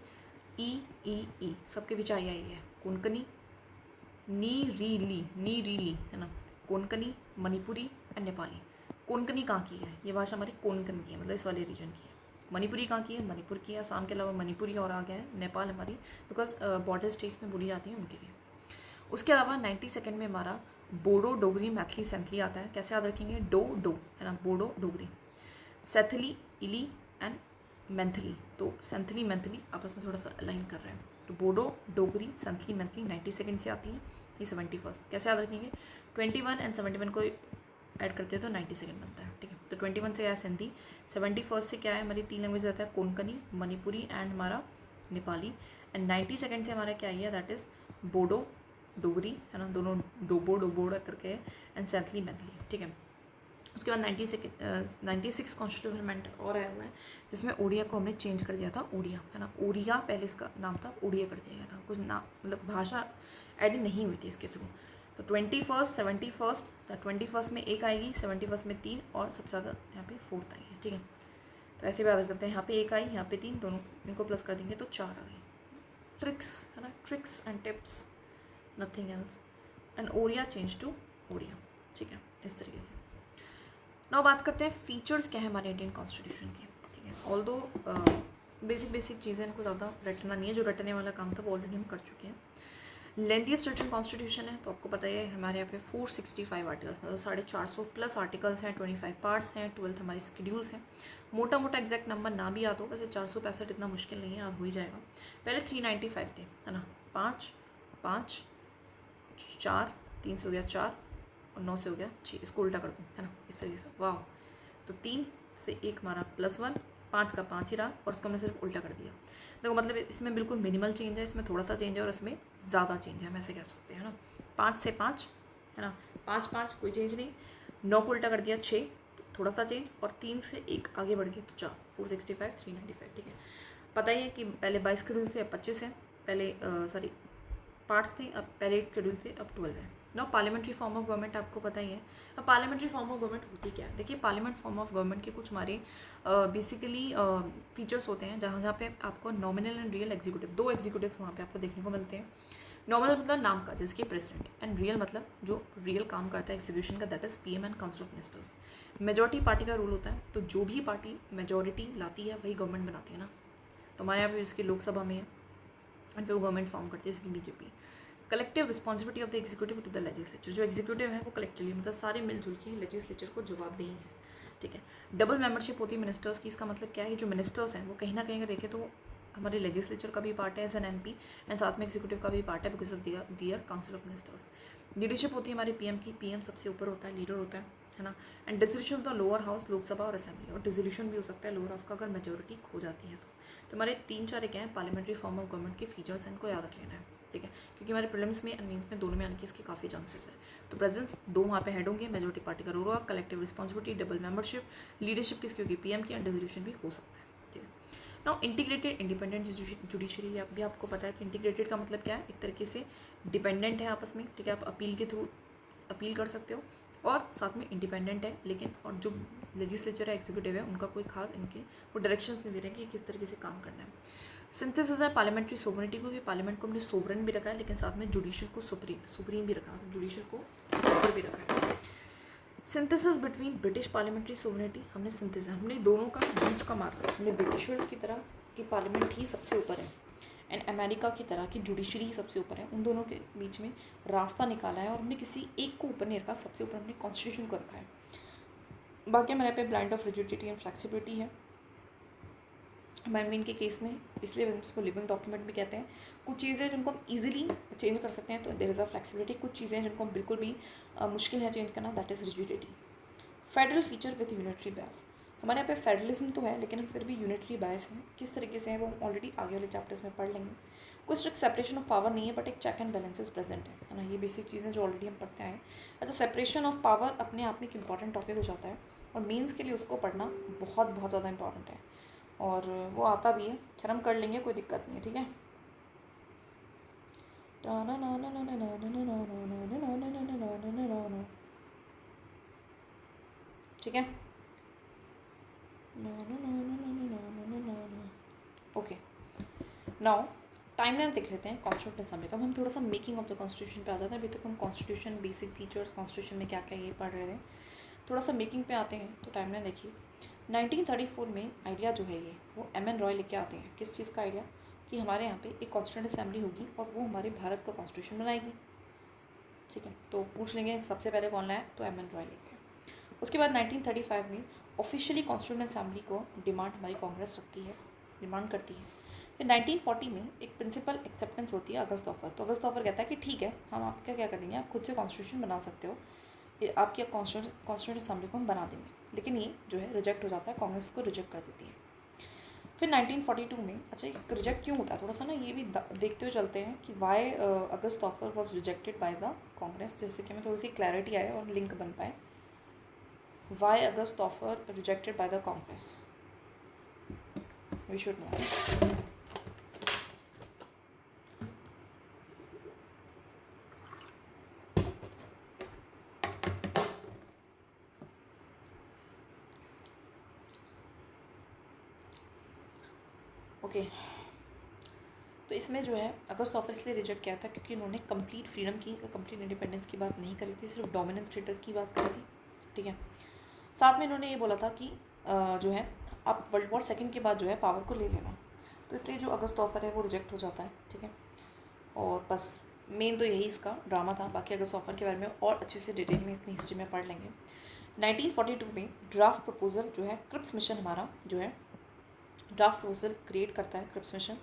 ई सबके बीच आई है, कोंकणी, नी रीली, है ना, कोंकणी, मणिपुरी एंड नेपाली। कोंकणी कहाँ की है, ये भाषा हमारी कोंकण की है, मतलब इस वाले रीजन की है। मणिपुरी कहाँ की है, मणिपुर की है, असम के अलावा मणिपुरी और आ गया है, नेपाल हमारी बिकॉज बॉर्डर स्टेट्स में बोली जाती है उनके लिए। उसके अलावा 92nd में हमारा बोडो, डोगरी, मैथिली, सैंथली आता है, कैसे याद रखेंगे, डो है ना, बोडो, डोगरी, सैथली, इली एंड मैथिली, तो सैंथली मैथिली आपस में थोड़ा सा अलाइन कर रहे हैं, तो बोडो, डोगरी, सैंथली, मैथिली 92nd से आती है, ये 71st, कैसे याद रखेंगे, 21 एंड 71 को ऐड करते हैं तो 92nd बनता है, ठीक है। तो 21 से क्या है सिंधी, 71st से क्या है हमारी 3 लैंग्वेज आता है, कोंकणी, मणिपुरी एंड हमारा नेपाली, एंड 92nd से हमारा क्या है, दैट इज़ बोडो, डोगरी, है ना, दोनों डोबोड़ा करके एंड सैंथली, मैथिली, ठीक है। उसके बाद 96 कॉन्स्टिट्यूशन अमेंडमेंट और आया हुआ है, जिसमें ओडिया को हमने चेंज कर दिया था, ओडिया, है ना, ओडिया पहले इसका नाम था, ओडिया कर दिया गया था, कुछ नाम मतलब भाषा ऐड नहीं हुई थी इसके थ्रू। तो 21st, 71st, 21st में एक आएगी, 71st में 3 और सबसे ज़्यादा यहाँ पे 4th आई है, ठीक है। तो ऐसे भी याद करते हैं, यहाँ पे 1 आई, यहाँ पे 3, दोनों इनको प्लस कर देंगे तो 4 आ गई। ट्रिक्स, है ना, tricks and tips, nothing else, and Odia change to Odia, ठीक है, इस तरीके से। नाउ बात करते हैं फीचर्स क्या है हमारे इंडियन कॉन्स्टिट्यूशन के, ठीक है। ऑल्दो बेसिक चीज़ें इनको ज़्यादा रटना नहीं है, जो रटने वाला काम था वो ऑलरेडी हम कर चुके हैं। लेंथीएस्ट रिटन कॉन्स्टिट्यूशन है, तो आपको पता ही है हमारे यहाँ पे 465 आर्टिकल्स, मतलब 450 प्लस आर्टिकल्स हैं, 25 पार्ट्स हैं, 12 हमारे शेड्यूल्स हैं। मोटा एग्जैक्ट नंबर ना भी याद हो, वैसे 465 इतना मुश्किल नहीं है, याद हो ही जाएगा। पहले 395 थे, है ना, 5 5 4, 3 से हो गया 4 और 9 से हो गया 6, इसको उल्टा कर दूँ, है ना, इस तरीके से, वाह। तो 3 से 1 हमारा +1, 5 का 5 ही रहा और उसको हमने सिर्फ उल्टा कर दिया। देखो मतलब इसमें बिल्कुल मिनिमल चेंज है, इसमें थोड़ा सा चेंज है और इसमें ज़्यादा चेंज है, हम ऐसे कह सकते हैं ना। 5 से 5, है ना, 5 5 कोई चेंज नहीं, 9 को उल्टा कर दिया 6, तो थोड़ा सा चेंज, और 3 से 1 आगे बढ़ गए तो 4, 465, 395, ठीक है। पता ही है कि पहले 22 शेड्यूल थे, अब 25 है, पहले पार्ट्स थे, अब पहले 8 शेड्यूल थे, अब 12 है। No parliamentary form of government आपको पता ही है। अब पार्लियामेंट्री फॉर्म ऑफ गवर्नमेंट होती क्या है, देखिए पार्लियामेंट फॉर्म ऑफ गवर्नमेंट के कुछ हमारे बेसिकली फीचर्स होते हैं, जहाँ पे आपको nominal and real executive, 2 executives वहाँ पे आपको देखने को मिलते हैं। नॉमिनल मतलब नाम का, जैसे कि प्रेसिडेंट, एंड रियल मतलब जो रियल काम करता है एग्जीक्यूशन का, that is PM and council of ministers. Majority party का रूल होता है, तो जो भी पार्टी मेजॉरिटी लाती है वही गवर्नमेंट बनाती है ना। तो हमारे यहाँ पे जिसकी लोकसभा में है एंड फिर वो गवर्नमेंट फॉर्म करती है, जैसे कि BJP। Collective responsibility of the executive to the legislature, जो एग्जीक्यूटिव है वो कलेक्टिवली मतलब सारे मिलजुल के लेजिस्लेचर को जवाबदेही है, ठीक है। डबल मेंबरशिप होती है मिनिस्टर्स की, इसका मतलब क्या है, जो मिनिस्टर्स हैं वो कहीं ना कहीं देखें तो हमारे लेजिस्लेचर का भी पार्ट है एज एन MP, एंड साथ में एग्जीक्यूटिव का भी पार्ट है because of their council of ministers. Leadership होती है हमारे PM की, PM सबसे ऊपर होता है, लीडर होता है ना। And dissolution of the lower house, Lok Sabha और असेंबली, और डिसोल्यूशन भी हो सकता है लोअर हाउस का अगर मेजोरिटी खो जाती है तो हमारे 3-4 क्या है पार्लियामेंट्री फॉर्म ऑफ गवर्नमेंट के फीचर्स हैं, इनको याद रख लेना है, ठीक है, क्योंकि हमारे प्रीलिम्स में एंड मेंस में दोनों में आने के इसके काफ़ी चांसेस है। तो प्रेजेंस 2 वहाँ पे हेड होंगे, मेजोरिटी पार्टी का रोल होगा, collective responsibility, double membership, leadership किसकी होगी PM की, एंड डिसोल्यूशन भी हो सकता है, ठीक है। नाउ इंटीग्रेटेड इंडिपेंडेंट जुडिशरी, अभी आपको पता है कि इंटीग्रेटेड का मतलब क्या है, एक तरीके से डिपेंडेंट है आपस में, ठीक है, आप अपील के थ्रू अपील कर सकते हो और साथ में इंडिपेंडेंट है, लेकिन और जो लेजिस्लेचर है, एग्जीक्यूटिव है, उनका कोई खास इनके वो डायरेक्शंस नहीं दे रहे हैं कि किस तरीके से काम करना है। सिंथेसिस है पार्लियामेंट्री सोवरेनिटी को, कि पार्लियामेंट को हमने सोवरेन भी रखा है, लेकिन साथ में जुडिशल को सुप्रीम भी रखा है, जुडिशल को ऊपर भी रखा है। Synthesis between British parliamentary sovereignty, हमने सिंथेसिस, हमने दोनों का बीच का मार्क, हमने ब्रिटिशर्स की तरह की पार्लियामेंट ही सबसे ऊपर है एंड अमेरिका की तरह की जुडिशरी ही सबसे ऊपर है, उन दोनों के बीच में रास्ता निकाला है और हमने किसी एक को ऊपर नहीं रखा, सबसे ऊपर हमने कॉन्स्टिट्यूशन को रखा है। बाकी हमारे पे blind of rigidity and flexibility है अमेंडमेंट के केस में, इसलिए हम इसको लिविंग डॉक्यूमेंट भी कहते हैं। कुछ चीज़ें जिनको हम इजीली चेंज कर सकते हैं तो देयर इज़ अ फ्लेक्सिबिलिटी, कुछ चीज़ें जिनको हम बिल्कुल भी मुश्किल है चेंज करना, that is rigidity. Federal feature with unitary बायस, हमारे यहाँ पे फेडरलिज्म तो है लेकिन हम फिर भी यूनिटरी बायस हैं, किस तरीके से है वो हम ऑलरेडी आगे वाले चैप्टर्स में पढ़ लेंगे। कोई स्ट्रिक्ट सेपरेशन ऑफ पावर नहीं है बट एक चेक एंड बैलेंसेस प्रेजेंट है ना, ये बेसिक चीज़ें जो ऑलरेडी हम पढ़ते आए। अच्छा, सेपरेशन ऑफ पावर अपने आप में एक इंपॉर्टेंट टॉपिक हो जाता है और मेंस के लिए उसको पढ़ना बहुत बहुत ज़्यादा इंपॉर्टेंट है और वो आता भी है, खैर हम कर लेंगे, कोई दिक्कत नहीं है, ठीक है। ठीक है, ओके। नाउ टाइमलाइन देख लेते हैं कॉन्स्टिट्यूशन असेंबली का। हम थोड़ा सा मेकिंग ऑफ द कॉन्स्टिट्यूशन पे आ जाते हैं, अभी तक हम कॉन्स्टिट्यूशन बेसिक फीचर्स कॉन्स्टिट्यूशन में क्या क्या ये पढ़ रहे थे, थोड़ा सा मेकिंग पे आते हैं। तो टाइमलाइन देखिए, 1934 में आइडिया जो है ये वो एम.एन. रॉय लेके आते हैं। किस चीज़ का आइडिया, कि हमारे यहाँ पे एक कॉन्स्टिट्यूंट असेंबली होगी और वो हमारे भारत का कॉन्स्टिट्यूशन बनाएगी, ठीक है। तो पूछ लेंगे सबसे पहले कौन लाया, तो एम.एन. रॉय लेके। उसके बाद 1935 में ऑफिशियली कॉन्स्टिट्यूंट असेंबली को डिमांड हमारी कांग्रेस रखती है, डिमांड करती है। फिर 1940 में एक प्रिंसिपल एक्सेप्टेंस होती है अगस्त ऑफर, तो अगस्त ऑफर कहता है कि ठीक है, हम आपका क्या कर देंगे, आप खुद से कॉन्स्टिट्यूशन बना सकते हो, आपकी कॉन्स्टिट्यूंट असेंबली को हम बना देंगे, लेकिन ये जो है रिजेक्ट हो जाता है, कांग्रेस को रिजेक्ट कर देती है। फिर 1942 में, अच्छा ये रिजेक्ट क्यों होता है, थोड़ा सा ना ये भी देखते हुए चलते हैं कि why August offer was rejected by the Congress, जिससे कि हमें थोड़ी सी क्लैरिटी आए और लिंक बन पाए। Why August offer rejected by the Congress, we should know. Okay, तो इसमें जो है अगस्त ऑफर इसलिए रिजेक्ट किया था क्योंकि उन्होंने कंप्लीट फ्रीडम की, कंप्लीट इंडिपेंडेंस की बात नहीं करी थी, सिर्फ डोमिनेंस स्टेटस की बात करी थी, ठीक है। साथ में इन्होंने ये बोला था कि जो है आप वर्ल्ड वॉर सेकेंड के बाद जो है पावर को ले लेना, तो इसलिए जो अगस्त ऑफर है वो रिजेक्ट हो जाता है, ठीक है। और बस मेन तो यही इसका ड्रामा था, बाकी अगस्त ऑफर के बारे में और अच्छे से डिटेल में अपनी हिस्ट्री में पढ़ लेंगे। 1942 में ड्राफ्ट प्रपोजल जो है क्रिप्स मिशन, हमारा जो है ड्राफ्ट प्रपोजल क्रिएट करता है क्रिप्स मिशन,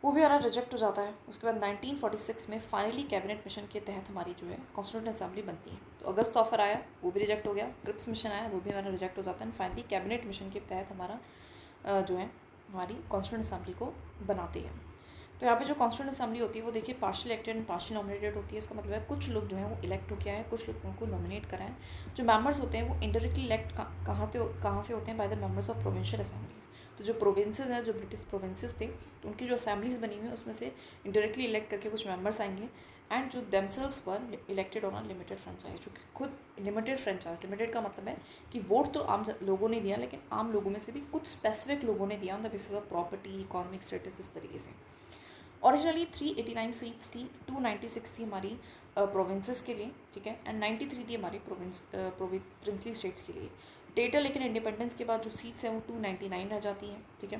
वो भी हमारा रिजेक्ट हो जाता है। उसके बाद 1946 में फाइनली कैबिनेट मिशन के तहत हमारी जो है कॉन्स्टिट्यूंट असेंबली बनती है। तो अगस्त ऑफर आया, वो भी रिजेक्ट हो गया, क्रिप्स मिशन आया, वो भी हमारा रिजेक्ट हो जाता है, एंड फाइनली कैबिनेट मिशन के तहत हमारा जो है हमारी कॉन्स्टिट्यूंट असेंबली को बनाते हैं। तो यहाँ पे जो कॉन्स्टिट्यूंट असेंबली होती है वो देखिए partial elected and partial nominated होती है। इसका मतलब है कुछ लोग जो है वो इलेक्ट होकर आए, कुछ लोगों को नॉमिनेट कराएं। जो मेंबर्स होते हैं वो इंडायरेक्टली इलेक्ट कहाँ से होते हैं, by the members of provincial assemblies. तो जो प्रोविंसेस हैं, जो ब्रिटिश प्रोविंसेस थे, तो उनकी जो असेंबलीज बनी हुई है उसमें से इंडायरेक्टली इलेक्ट करके कुछ मेंबर्स आएंगे, एंड जो themselves were elected on a limited franchise, जो कि खुद लिमिटेड फ्रेंचाइज, लिमिटेड का मतलब है कि वोट तो आम लोगों ने दिया, लेकिन आम लोगों में से भी कुछ स्पेसिफिक लोगों ने दिया on the basis of property, economic status, इस तरीके से। ओरिजिनली 389 सीट्स थी, 296 थी हमारी प्रोविंसेस के लिए, ठीक है, एंड 93 थी हमारी प्रिंसली स्टेट्स के लिए। डेटा लेकिन इंडिपेंडेंस के बाद जो सीट्स हैं वो 299 रह जाती हैं, ठीक है।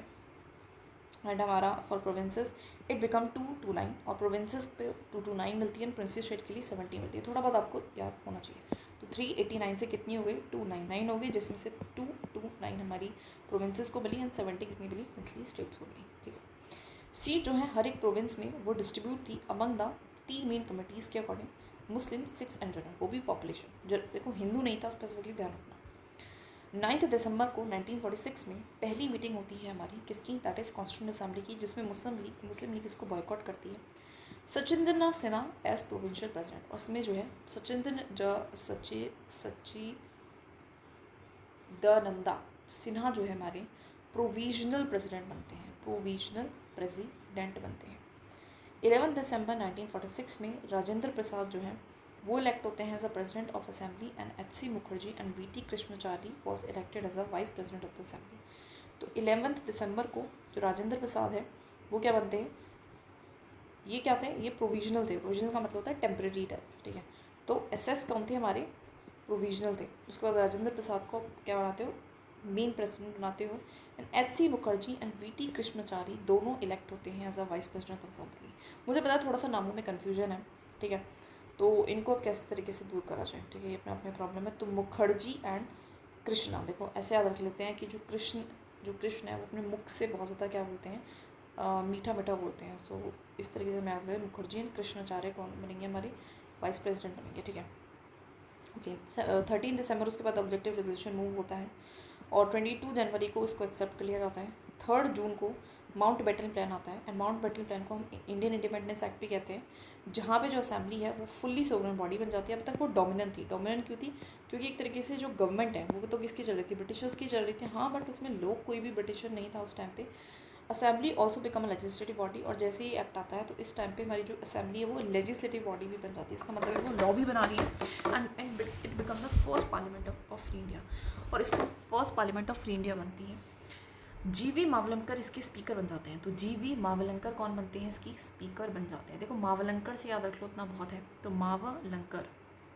एंड हमारा फॉर प्रोविंसेस इट बिकम 229, और प्रोविंसेस पे 229 मिलती है, प्रिंसली स्टेट के लिए 70 मिलती है। थोड़ा बहुत आपको याद होना चाहिए। तो 389 से कितनी हो गई, 299 हो गई, जिसमें से 229 हमारी प्रोविंसेस को मिली एंड 70 कितनी मिली, प्रिंसली स्टेट्स को मिली, ठीक है। सीट जो है हर एक प्रोविंस में वो डिस्ट्रीब्यूट थी अमंग द 3 मेन कमिटीज़ के according, Muslim, six and general, वो भी पॉपुलेशन, जो देखो हिंदू नहीं था स्पेसिफिकली, ध्यान रखना। 9 दिसंबर को 1946 में पहली मीटिंग होती है हमारी किसकी, दैट इज़ कॉन्स्टिट्यूंट असेंबली की, जिसमें मुस्लिम लीग इसको बॉयकॉट करती है। Sachindra Sinha as provincial president, और इसमें जो है सच्चिदानंदा सिन्हा जो है हमारे प्रोविजनल प्रेसिडेंट बनते हैं, प्रोविजनल प्रेसिडेंट बनते हैं। 11 दिसंबर 1946 में राजेंद्र प्रसाद जो है वो इलेक्ट होते हैं as a president of assembly and H C. Mukherjee and V T. Krishnachari was elected as a vice president of the assembly. तो 11 दिसंबर को जो राजेंद्र प्रसाद है वो क्या बनते हैं, ये क्या थे, ये प्रोविजनल थे। प्रोविजनल का मतलब होता है टेम्परेरी टाइप, ठीक है। तो एसएस कौन थे हमारे, प्रोविजनल थे। उसके बाद राजेंद्र प्रसाद को क्या बनाते हो, मेन प्रेसिडेंट बनाते हो। And H C. Mukherjee and V T. Krishnachari दोनों इलेक्ट होते हैं as a vice president of assembly. मुझे पता है थोड़ा सा नामों में कन्फ्यूजन है, ठीक है, तो इनको अब किस तरीके से दूर करा जाए, ठीक है, ये अपने आप में प्रॉब्लम है। तो मुखर्जी एंड कृष्णा, देखो ऐसे याद रख लेते हैं कि जो कृष्ण है वो अपने मुख से बहुत ज़्यादा क्या बोलते हैं, मीठा मीठा बोलते हैं। सो इस तरीके से मैं याद रखते मुखर्जी एंड कृष्णाचार्य कौन बनेंगे, हमारे वाइस प्रेसिडेंट बनेंगे, ठीक है। ओके, 13 दिसंबर उसके बाद ऑब्जेक्टिव रेजोल्यूशन मूव होता है और 22 जनवरी को उसको एक्सेप्ट कर लिया जाता है। 3 जून को माउंट बैटन प्लान आता है एंड माउंट बैटन प्लान को हम इंडियन इंडिपेंडेंस एक्ट भी कहते हैं, जहाँ पे जो असेंबली है वो फुल्ली सोवरेन बॉडी बन जाती है। अब तक वो डोमिनेंट थी। डोमिनेंट क्यों थी, क्योंकि एक तरीके से जो गवर्नमेंट है वो तो किसकी चल रही थी, ब्रिटिशर्स की चल रही थी, हाँ, बट उसमें लोग कोई भी ब्रिटिशर नहीं था उस टाइम पे। Assembly also become a legislative body, और जैसे ही एक्ट आता है तो इस टाइम पे हमारी जो असेंबली है वो लेजिस्लेटिव बॉडी भी बन जाती है। इसका मतलब है वो लॉ भी बना रही है and it become the first parliament of free India, और इसको first parliament of free India बनती है। जीवी मावलंकर इसके स्पीकर बन जाते हैं। तो जीवी मावलंकर कौन बनते हैं, इसकी स्पीकर बन जाते हैं। देखो मावलंकर से याद रख लो, उतना बहुत है। तो मावलंकर,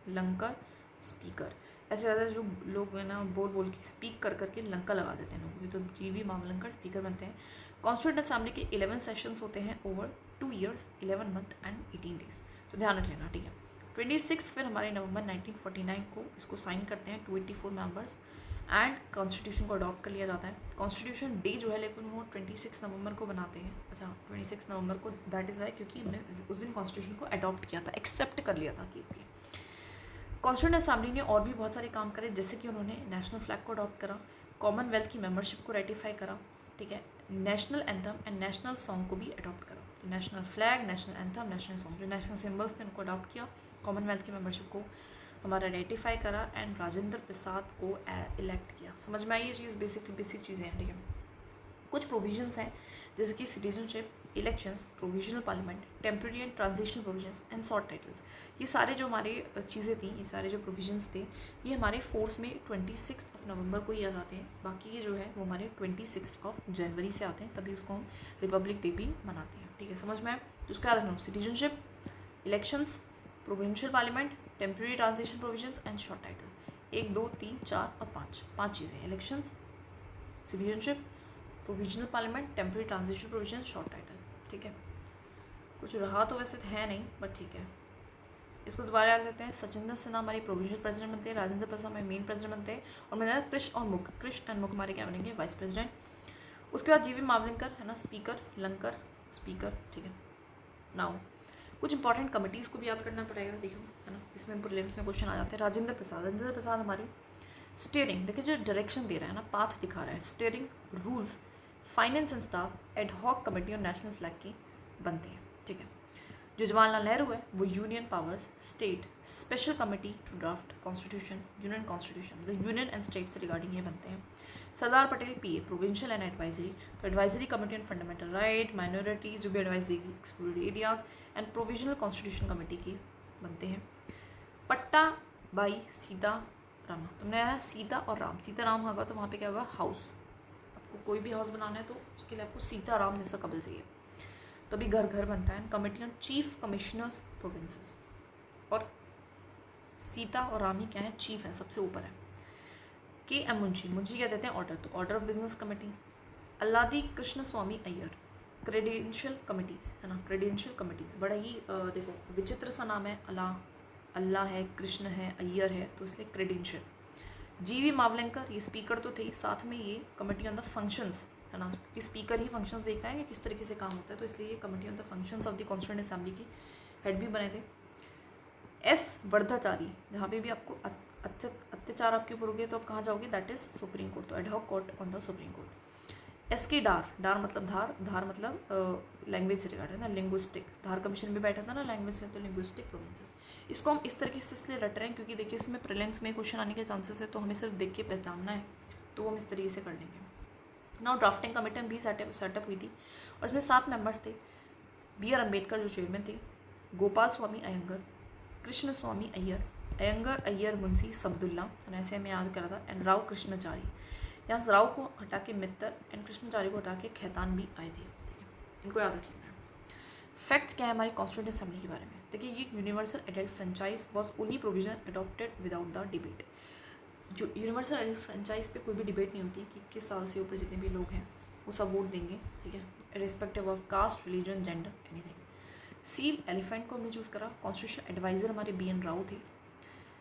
लंकर, स्पीकर, ऐसे ज़्यादा जो लोग है ना बोल बोल के स्पीक कर करके लंका लगा देते हैं लोग, तो जीवी मावलंकर स्पीकर बनते हैं। कॉन्स्टिट्यूंट असेंबली के 11 सेशंस होते हैं over 2 years, 11 month and 18 days, तो ध्यान रख लेना, ठीक है। 26 फिर हमारे नवंबर 1949 को इसको साइन करते हैं 284 मेंबर्स एंड कॉन्स्टिट्यूशन को अडॉप्ट कर लिया जाता है। कॉन्स्टिट्यूशन डे जो है लेकिन वो 26 नवंबर को बनाते हैं। अच्छा, 26 नवंबर को, दैट इज़ वाई क्योंकि हमने उस दिन कॉन्स्टिट्यूशन को अडॉप्ट किया था, एक्सेप्ट कर लिया था कि ओके। कॉन्स्टिट्यूंट असेंबली ने और भी बहुत सारे काम करे, जैसे कि उन्होंने नेशनल फ्लैग को अडॉप्ट करा, कॉमनवेल्थ की मेंबरशिप को रेटिफाई करा, ठीक है, national anthem and national song को भी अडॉप्ट करा। तो national flag, national anthem, national song, जो नेशनल सिम्बल्स थे उनको अडॉप्ट किया, कॉमनवेल्थ की मेंबरशिप को हमारा रेटिफाई करा एंड राजेंद्र प्रसाद को इलेक्ट किया। समझ में आई ये चीज़, बेसिक चीज़ें हैं, ठीक है। कुछ प्रोविजंस हैं जैसे कि citizenship, elections, provisional parliament, temporary and transition provisions and short titles. ये सारे जो हमारे चीज़ें थी, ये सारे जो प्रोविजंस थे, ये हमारे फोर्स में 26 नवंबर को ही आ जाते हैं। बाकी ये जो है वो हमारे 26 जनवरी से आते हैं, तभी उसको हम रिपब्लिक डे भी मनाते हैं, ठीक है। समझ में आए तो उसका याद रखना, citizenship, elections, provincial parliament, temporary transition provisions and short title. 1, 2, 3, 4 और 5 चीज़ें, elections, citizenship, provisional parliament, temporary transition provision, short title, ठीक है। कुछ रहा तो वैसे है नहीं, बट ठीक है, इसको दोबारा याद लेते हैं। सचिंदर सिन्हा हमारे प्रोविजनल प्रेसिडेंट बनते हैं, राजेंद्र प्रसाद हमारे मेन प्रेसिडेंट बनते हैं, और मैंने कृष्ण एंड मुख हमारे क्या बनेंगे, वाइस प्रेसिडेंट। उसके बाद जीवी मावलंकर है ना, स्पीकर, लंकर, स्पीकर, ठीक है। नाउ कुछ इंपॉर्टेंट कमिटीज़ को भी याद करना पड़ेगा, देखो है ना, इसमें प्रीलिम्स में क्वेश्चन आ जाते हैं। राजेंद्र प्रसाद हमारे स्टीयरिंग, देखिए जो डायरेक्शन दे रहा है ना, पाथ दिखा रहा है, steering, rules, finance and staff, ad hoc committee और नेशनल फ्लैग की बनते हैं, ठीक है। जो जवाहरलाल नेहरू है वो union powers, state, special committee to draft constitution, union constitution, the union and state से रिगार्डिंग ये बनते हैं। Sardar Patel PA, provincial and advisory, तो advisory committee on fundamental right, minorities जो भी एडवाइस देगी, excluded areas and provisional constitution committee की बनते हैं। पट्टा बाई सीता रामा, तुमने आया सीता और राम, सीता राम होगा तो वहाँ पे क्या होगा, हाउस। आपको कोई भी हाउस बनाना है तो उसके लिए आपको सीता राम जैसा कबल चाहिए, तो भी घर घर बनता है। Committee on chief commissioners provinces, और सीता और राम ही क्या है, चीफ है, सबसे ऊपर है। के एम मुंशी क्या देते हैं, ऑर्डर, तो order of business committee. Alladi Krishna Swami Iyer, credential committees है ना, क्रेडेंशियल कमिटीज़, बड़ा ही देखो विचित्र सा नाम है, अल्लाह है, कृष्ण है, अय्यर है, तो इसलिए क्रेडेंशियल। जीवी मावलंकर ये स्पीकर तो थे ही, साथ में ये कमेटी ऑन द फंक्शंस है ना, कि स्पीकर ही फंक्शंस देखता है कि किस तरीके से काम होता है, तो इसलिए ये committee on the functions of the constituent assembly की हेड भी बने थे। एस वर्धाचारी, जहाँ पे भी आपको अत्याचार आपके ऊपर हो गया तो आप कहाँ जाओगे, दैट इज सुप्रीम कोर्ट, तो ad hoc court on the supreme court. S के डार मतलब धार मतलब लैंग्वेज से रिगार्ड है ना, लिंग्विस्टिक, धार कमीशन भी बैठा था ना लैंग्वेज से, तो लिंग्विस्टिक प्रोविंसेस। इसको हम इस तरीके से इसलिए रट रहे हैं क्योंकि देखिए इसमें प्रीलिम्स में क्वेश्चन आने के चांसेस है, तो हमें सिर्फ देख के पहचानना है, तो हम इस तरीके से कर लेंगे। नाउ ड्राफ्टिंग कमेटी भी सेटअप हुई थी और इसमें 7 मेंबर्स थे। B.R. अम्बेडकर जो चेयरमैन थे, गोपाल स्वामी अयंगर, कृष्ण स्वामी अय्यर, अयंगर अय्यर मुंशी सबदुल्ला, ऐसे हमें याद करा था, एंड राव कृष्णचारी। यहाँ से राव को हटा के मित्तर एंड कृष्णचारी को हटा के खैतान भी आए थे। ठीक है, इनको याद रख लेना है। फैक्ट्स क्या है हमारी कॉन्स्टिट्यूंट असेंबली के बारे में? देखिए, ये universal adult franchise was only provision adopted without the debate. जो यूनिवर्सल एडल्ट फ्रेंचाइज पे कोई भी डिबेट नहीं होती कि किस साल से ऊपर जितने भी लोग हैं वो सब वोट देंगे। ठीक है, respective of caste, religion, gender, anything. Seal elephant को हमने चूज़ करा। कॉन्स्टिट्यूशन एडवाइजर हमारे B.N. राव थे।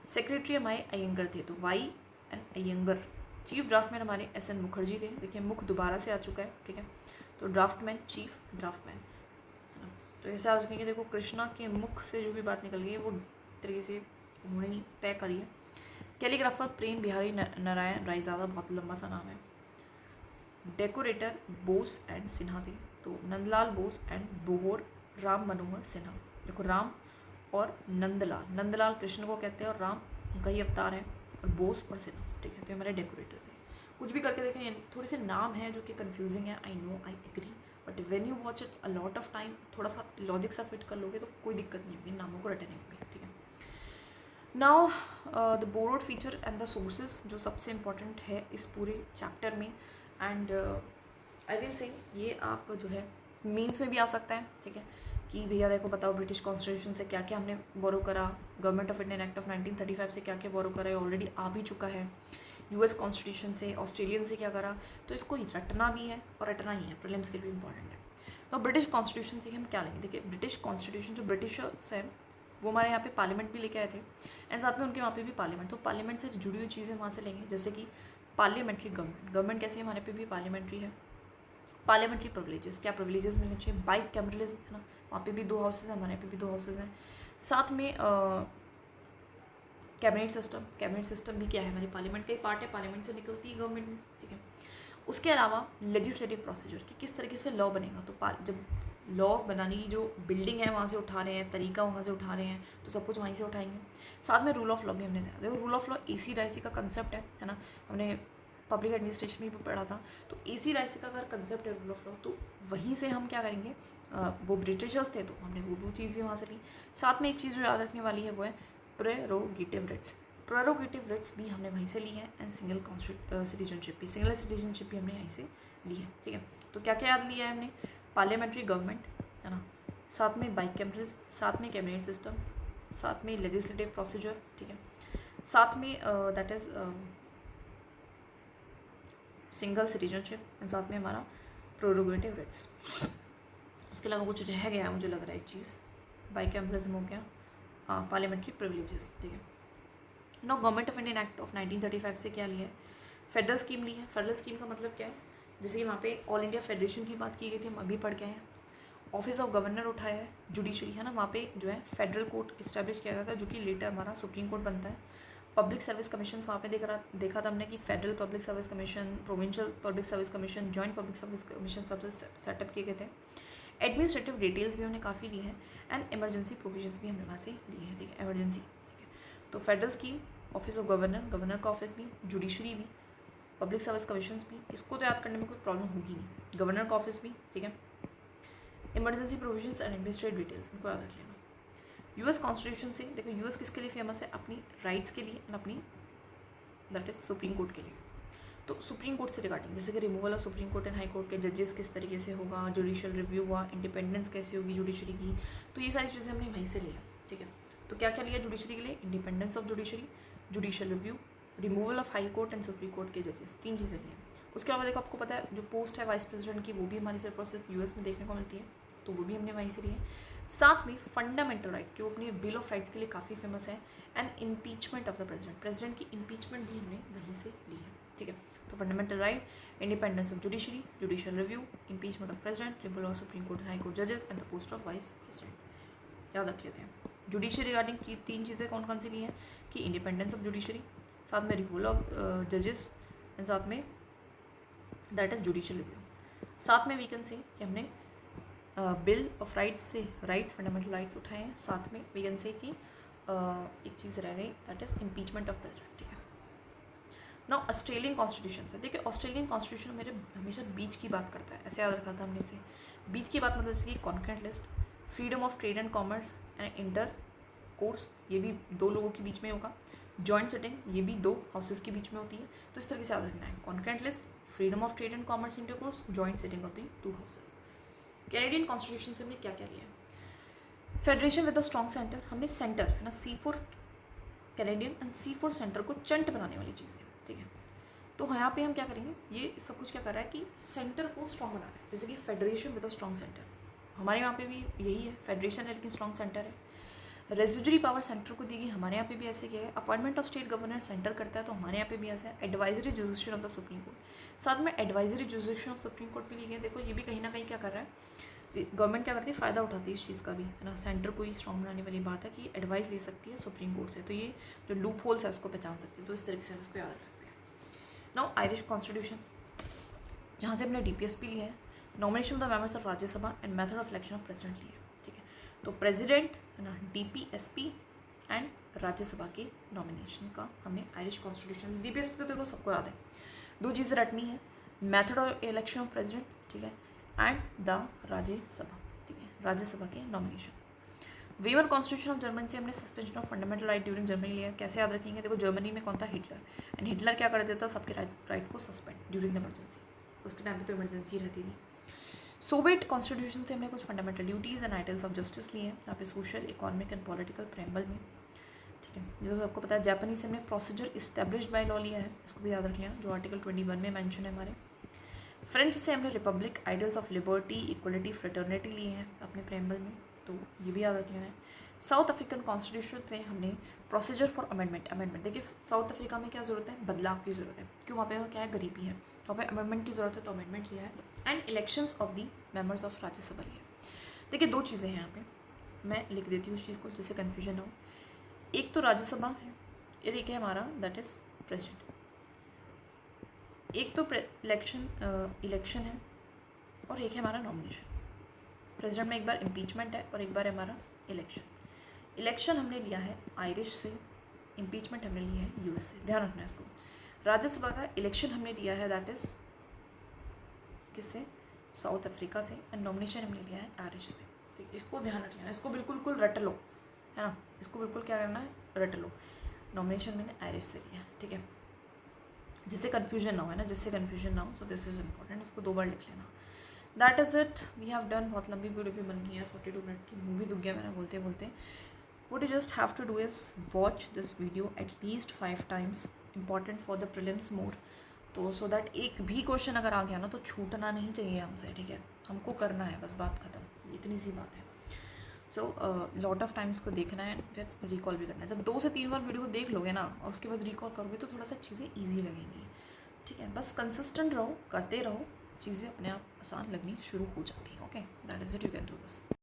सेक्रेटरी हमारे अयंगर थे, तो Y.N. अयंगर। चीफ ड्राफ्टमैन हमारे S.N. मुखर्जी थे। देखिए, मुख दोबारा से आ चुका है। ठीक है, तो ड्राफ्टमैन, चीफ ड्राफ्टमैन है ना। तो ऐसे याद रखेंगे, देखो कृष्णा के मुख से जो भी बात निकल गई है वो तरीके से उन्होंने ही तय करी है। कैलीग्राफर प्रेम बिहारी नारायण रायजादा, बहुत लंबा सा नाम है। डेकोरेटर बोस एंड सिन्हा थे, तो नंदलाल बोस एंड बोहर राम मनोहर सिन्हा। देखो, राम और नंदलाल कृष्ण को कहते हैं और राम उनका ही अवतार है, और बोस और सिन्हा। ठीक है, तो हमारे डेकोरेटर थे। कुछ भी करके देखें, थोड़े से नाम है जो कि कंफ्यूजिंग है, I know, I agree, but when you watch it a lot of time, थोड़ा सा लॉजिक सा फिट कर लोगे तो कोई दिक्कत नहीं होगी नामों को रटने में भी। ठीक है, now the borrowed feature and the sources, जो सबसे इम्पॉर्टेंट है इस पूरे चैप्टर में, एंड आई विल से ये आप जो है मीन्स में भी आ सकता है। ठीक है, कि भैया देखो बताओ ब्रिटिश कॉन्स्टिट्यूशन से क्या क्या हमने बोरो करा, government of Indian act of 1935 से क्या क्या बोरो करा है, ऑलरेडी आ भी चुका है। US कॉन्स्टिट्यूशन से, ऑस्ट्रेलियन से क्या करा, तो इसको रटना भी है और रटना ही है, प्रीलिम्स के लिए भी इंपॉर्टेंट है। तो ब्रिटिश कॉन्स्टिट्यूशन से हम क्या लेंगे? देखिए, ब्रिटिश कॉन्स्टिट्यूशन जो ब्रिटिशर्स हैं वो हमारे यहाँ पे पार्लियामेंट भी लेके आए थे, एंड साथ में उनके वहाँ पे भी पार्लियामेंट, तो पार्लियामेंट से जुड़ी हुई चीज़ें वहाँ से लेंगे, जैसे कि पार्लियामेंट्री गवर्नमेंट कैसे हमारे पे भी पार्लियामेंट्री है। पार्लियामेंट्री प्रिविलेजेस, क्या प्रिविलेजेस मिलने चाहिए? बाइक कैमरलिज्म है ना, वहाँ पे भी 2 हाउसेज हैं, हमारे यहाँ पे भी 2 हाउसेज हैं। साथ में कैबिनेट सिस्टम भी क्या है, हमारी पार्लियामेंट का ही पार्ट है, पार्लियामेंट से निकलती है गवर्नमेंट में। ठीक है, उसके अलावा लेजिस्लेटिव प्रोसीजर कि किस तरीके से लॉ बनेगा, तो जब लॉ बनाने की जो बिल्डिंग है वहाँ से उठा रहे हैं, तरीका वहाँ से उठा रहे हैं, तो सब कुछ वहीं से उठाएंगे। साथ में रूल ऑफ लॉ भी हमने देखा। देखो, rule of law AC Dicey का कंसेप्ट है ना, हमने पब्लिक एडमिनिस्ट्रेशन में भी पढ़ा था। तो AC डायसी का अगर कंसेप्ट है रूल ऑफ लॉ, तो वहीं से हम क्या करेंगे, वो ब्रिटिशर्स थे तो हमने वो चीज़ भी वहाँ से ली। साथ में एक चीज़ जो याद रखने वाली है वो है प्रेरोगेटिव राइट्स भी हमने वहीं से ली है, एंड सिंगल सिटीजनशिप भी हमने यहीं से ली है। ठीक है, तो क्या क्या याद लिया है हमने? पार्लियामेंट्री गवर्नमेंट है ना, साथ में बाइक कैमरेज, साथ में कैबिनेट सिस्टम, साथ में लेजिस्लेटिव प्रोसीजर। ठीक है, साथ में that is single citizenship, and साथ में हमारा प्रोरोगेटिव राइट्स। उसके अलावा कुछ रह गया मुझे लग रहा है एक चीज़, बाइक कैमरेज्म हो गया, पार्लियामेंट्री प्रिविलेजेस। ठीक है, no government of Indian act of 1935 से क्या लिया है? फेडरल स्कीम ली है। फेडरल स्कीम का मतलब क्या है? जैसे कि वहाँ पे ऑल इंडिया फेडरेशन की बात की गई थी, हम अभी पढ़ के आए हैं। ऑफिस ऑफ गवर्नर उठाया है, जुडिशरी है ना, वहाँ पे जो है फेडरल कोर्ट इस्टेब्लिश किया गया था, जो कि लेटर हमारा सुप्रीम कोर्ट बनता है। पब्लिक सर्विस कमीशन वहाँ पे देखा था हमने कि federal public service commission, provincial public service commission, joint public service commission सब सेटअप किए गए थे। एडमिनिस्ट्रेटिव डिटेल्स भी हमने काफ़ी ली है, एंड इमरजेंसी प्रोविजंस भी हमने वहाँ से ली है। ठीक है, इमरजेंसी। ठीक है, तो federal scheme, office of governor का ऑफिस भी, जुडिशरी भी, पब्लिक सर्विस कमीशन भी, इसको तो याद करने में कोई प्रॉब्लम होगी नहीं। गवर्नर का ऑफिस भी, ठीक है, emergency provisions and administrative details, इनको याद रख लेना। US कॉन्स्टिट्यूशन से देखो, US किसके लिए फेमस है? अपनी राइट्स के लिए एंड अपनी दैट इज सुप्रीम कोर्ट के लिए। तो सुप्रीम कोर्ट से रिगार्डिंग जैसे कि removal of supreme court and high court के जजेस किस तरीके से होगा, जुडिशियल रिव्यू हुआ, इंडिपेंडेंस कैसे होगी जुडिशरी की, तो ये सारी चीज़ें हमने वहीं से लिया। ठीक है, तो क्या क्या लिया जुडिशरी के लिए? Independence of judiciary, judicial review, removal of high court and supreme court के जजेस, 3 चीज़ें ली हैं। उसके अलावा देखो, आपको पता है जो पोस्ट है वाइस प्रेसिडेंट की, वो भी हमारी सिर्फ और सिर्फ US में देखने को मिलती है, तो वो भी हमने वहीं से ली है। साथ में फंडामेंटल राइट्स की, वो अपनी बिल ऑफ राइट्स के लिए काफ़ी फेमस है, and impeachment of the president की इम्पीचमेंट भी हमने वहीं से ली है। ठीक है, तो fundamental right, independence of judiciary, judicial review, impeachment of president, removal of supreme court and high court जजेस, and the post of vice president. याद रख लेते हैं। जुडिशरी रिगार्डिंग 3 चीज़ें कौन कौन सी ली हैं कि इंडिपेंडेंस ऑफ जुडिशरी, साथ में रिमूवल ऑफ जजेस, एंड साथ में दैट इज जुडिशियल रिव्यू। साथ में वी कैन से कि हमने बिल ऑफ राइट्स से राइट्स, फंडामेंटल राइट्स उठाए हैं। साथ में वी कैन से कि एक चीज़ रह गई, that is impeachment of president. ठीक है, ना ऑस्ट्रेलियन कॉन्स्टिट्यूशन से, देखिए ऑस्ट्रेलियन कॉन्स्टिट्यूशन मेरे हमेशा बीच की बात करता है, ऐसे याद रखा था हमने इसे। बीच की बात मतलब जैसे कि concurrent list, freedom of trade and commerce and inter course, ये भी दो लोगों के बीच में होगा। जॉइंट सेटिंग, ये भी दो हाउसेस के बीच में होती है। तो इस तरह से याद रखना है, concurrent list, freedom of trade and commerce, inter course, joint setting of the two houses. Canadian constitution से हमने क्या क्या लिया है? Federation with a strong centre, हमने सेंटर है ना C4 Canadian and C4 centre को चंट बनाने वाली चीज़ है, ठीक है। तो यहाँ पे हम क्या करेंगे, ये सब कुछ क्या कर रहा है कि सेंटर को स्ट्रॉन्ग बना रहा है, जैसे कि federation with a strong centre, हमारे यहाँ पे भी यही है, फेडरेशन है लेकिन स्ट्रॉन्ग सेंटर है। रेजिडरी पावर सेंटर को दी गई, हमारे यहाँ पे भी ऐसे किया है। Appointment of state governor centre करता है, तो हमारे यहाँ पे भी ऐसा है। Advisory jurisdiction of the supreme court, साथ में advisory jurisdiction of supreme court भी ली गई। देखो ये भी कहीं ना कहीं क्या कर रहा है, गवर्नमेंट क्या करती है, फ़ायदा उठाती है इस चीज़ का भी, है ना। सेंटर को ही स्ट्रॉन्ग बनाने वाली बात है कि एडवाइस दे सकती है सुप्रीम कोर्ट से, तो ये जो लूप होल्स है उसको पहचान सकती है, तो इस तरीके से हम उसको याद रखते हैं। नाउ आयरिश कॉन्स्टिट्यूशन, जहाँ से हमने DPSP लिया है, nomination of the members of Rajya Sabha and method of election of president लिया है, ठीक है। तो प्रेसिडेंट है ना, DPSP एंड राज्यसभा के नॉमिनेशन का हमने आयरिश कॉन्स्टिट्यूशन। DPSP तो देखो सबको याद है, दो चीज़ें रटनी है, method of election of president, ठीक है, एंड द राज्यसभा, ठीक है, राज्यसभा के nomination. Weimar constitution of Germany से हमने suspension of fundamental right during Germany लिया। कैसे याद रखेंगे, देखो जर्मनी में कौन था, हिटलर, एंड हिटलर क्या कर देता, सबके राइट को सस्पेंड ड्यूरिंग द इमरजेंसी, उसके टाइम पे तो इमरजेंसी रहती थी। सोवियत कॉन्स्टिट्यूशन से हमने कुछ fundamental duties and idols of justice लिए हैं, यहाँ पे social, economic and political preamble में, ठीक है। जो आपको पता है, जापानीज से हमने प्रोसीजर इस्टेब्लिश्ड बाय लॉ लिया है, इसको भी याद रख लेना, जो आर्टिकल 21 में मेंशन है हमारे। फ्रेंच से हमने Republic, idols of liberty, equality, fraternity लिए हैं अपने प्रेम्बल में, तो ये भी याद रख लेना है। साउथ अफ्रीकन कॉन्स्टिट्यूशन से हमने प्रोसीजर फॉर अमेंडमेंट, देखिए साउथ अफ्रीका में क्या ज़रूरत है, बदलाव की ज़रूरत है, क्यों, वहाँ पे क्या है, गरीबी है, वहाँ पे अमेंडमेंट की ज़रूरत है, तो अमेंडमेंट लिया है। And elections of the members of Rajya Sabha लिया। देखिए दो चीज़ें हैं यहाँ पे, मैं लिख देती हूँ उस चीज़ को जिससे कन्फ्यूजन ना हो। एक तो राज्यसभा है, और एक है हमारा दैट इज़ प्रेसिडेंट। एक तो इलेक्शन है और एक है हमारा नॉमिनेशन। प्रेसिडेंट में एक बार इम्पीचमेंट है और एक बार है हमारा इलेक्शन। इलेक्शन हमने लिया है आयरिश से, इम्पीचमेंट हमने लिया है US से, ध्यान रखना है इसको। राज्यसभा का इलेक्शन हमने लिया है दैट इज़ किससे, साउथ अफ्रीका से, एंड नॉमिनेशन हमने लिया है आयरिश से, ठीक, इसको ध्यान रख लेना, इसको बिल्कुल रट लो, है ना, इसको बिल्कुल क्या करना है, रट लो। नॉमिनेशन मैंने आयरिश से लिया है, ठीक है, जिससे कन्फ्यूजन ना हो, है ना, जिससे कन्फ्यूजन ना हो, सो दिस इज़ इंपॉर्टेंट, इसको 2 बार लिख लेना। That is it, we have done. बहुत लंबी वीडियो भी बन गई है, 42 मिनट की मूवी दुख गया मैंने बोलते बोलते। What you just have to do is watch this video at least 5 times, important for the prelims more, तो सो दैट एक भी क्वेश्चन अगर आ गया ना तो छूटना नहीं चाहिए हमसे, ठीक है, हमको करना है, बस बात ख़त्म, इतनी सी बात है। सो लॉट ऑफ टाइम्स को देखना है, फिर रिकॉल भी करना है। जब 2 से 3 बार वीडियो को देख लोगे ना और उसके बाद रिकॉल करोगे तो थोड़ा सा चीज़ें ईजी लगेंगी, ठीक है। बस कंसिस्टेंट रहो, करते रहो, चीज़ें अपने आप आसान लगनी शुरू हो जाती हैं। Okay, that is it, you can do this.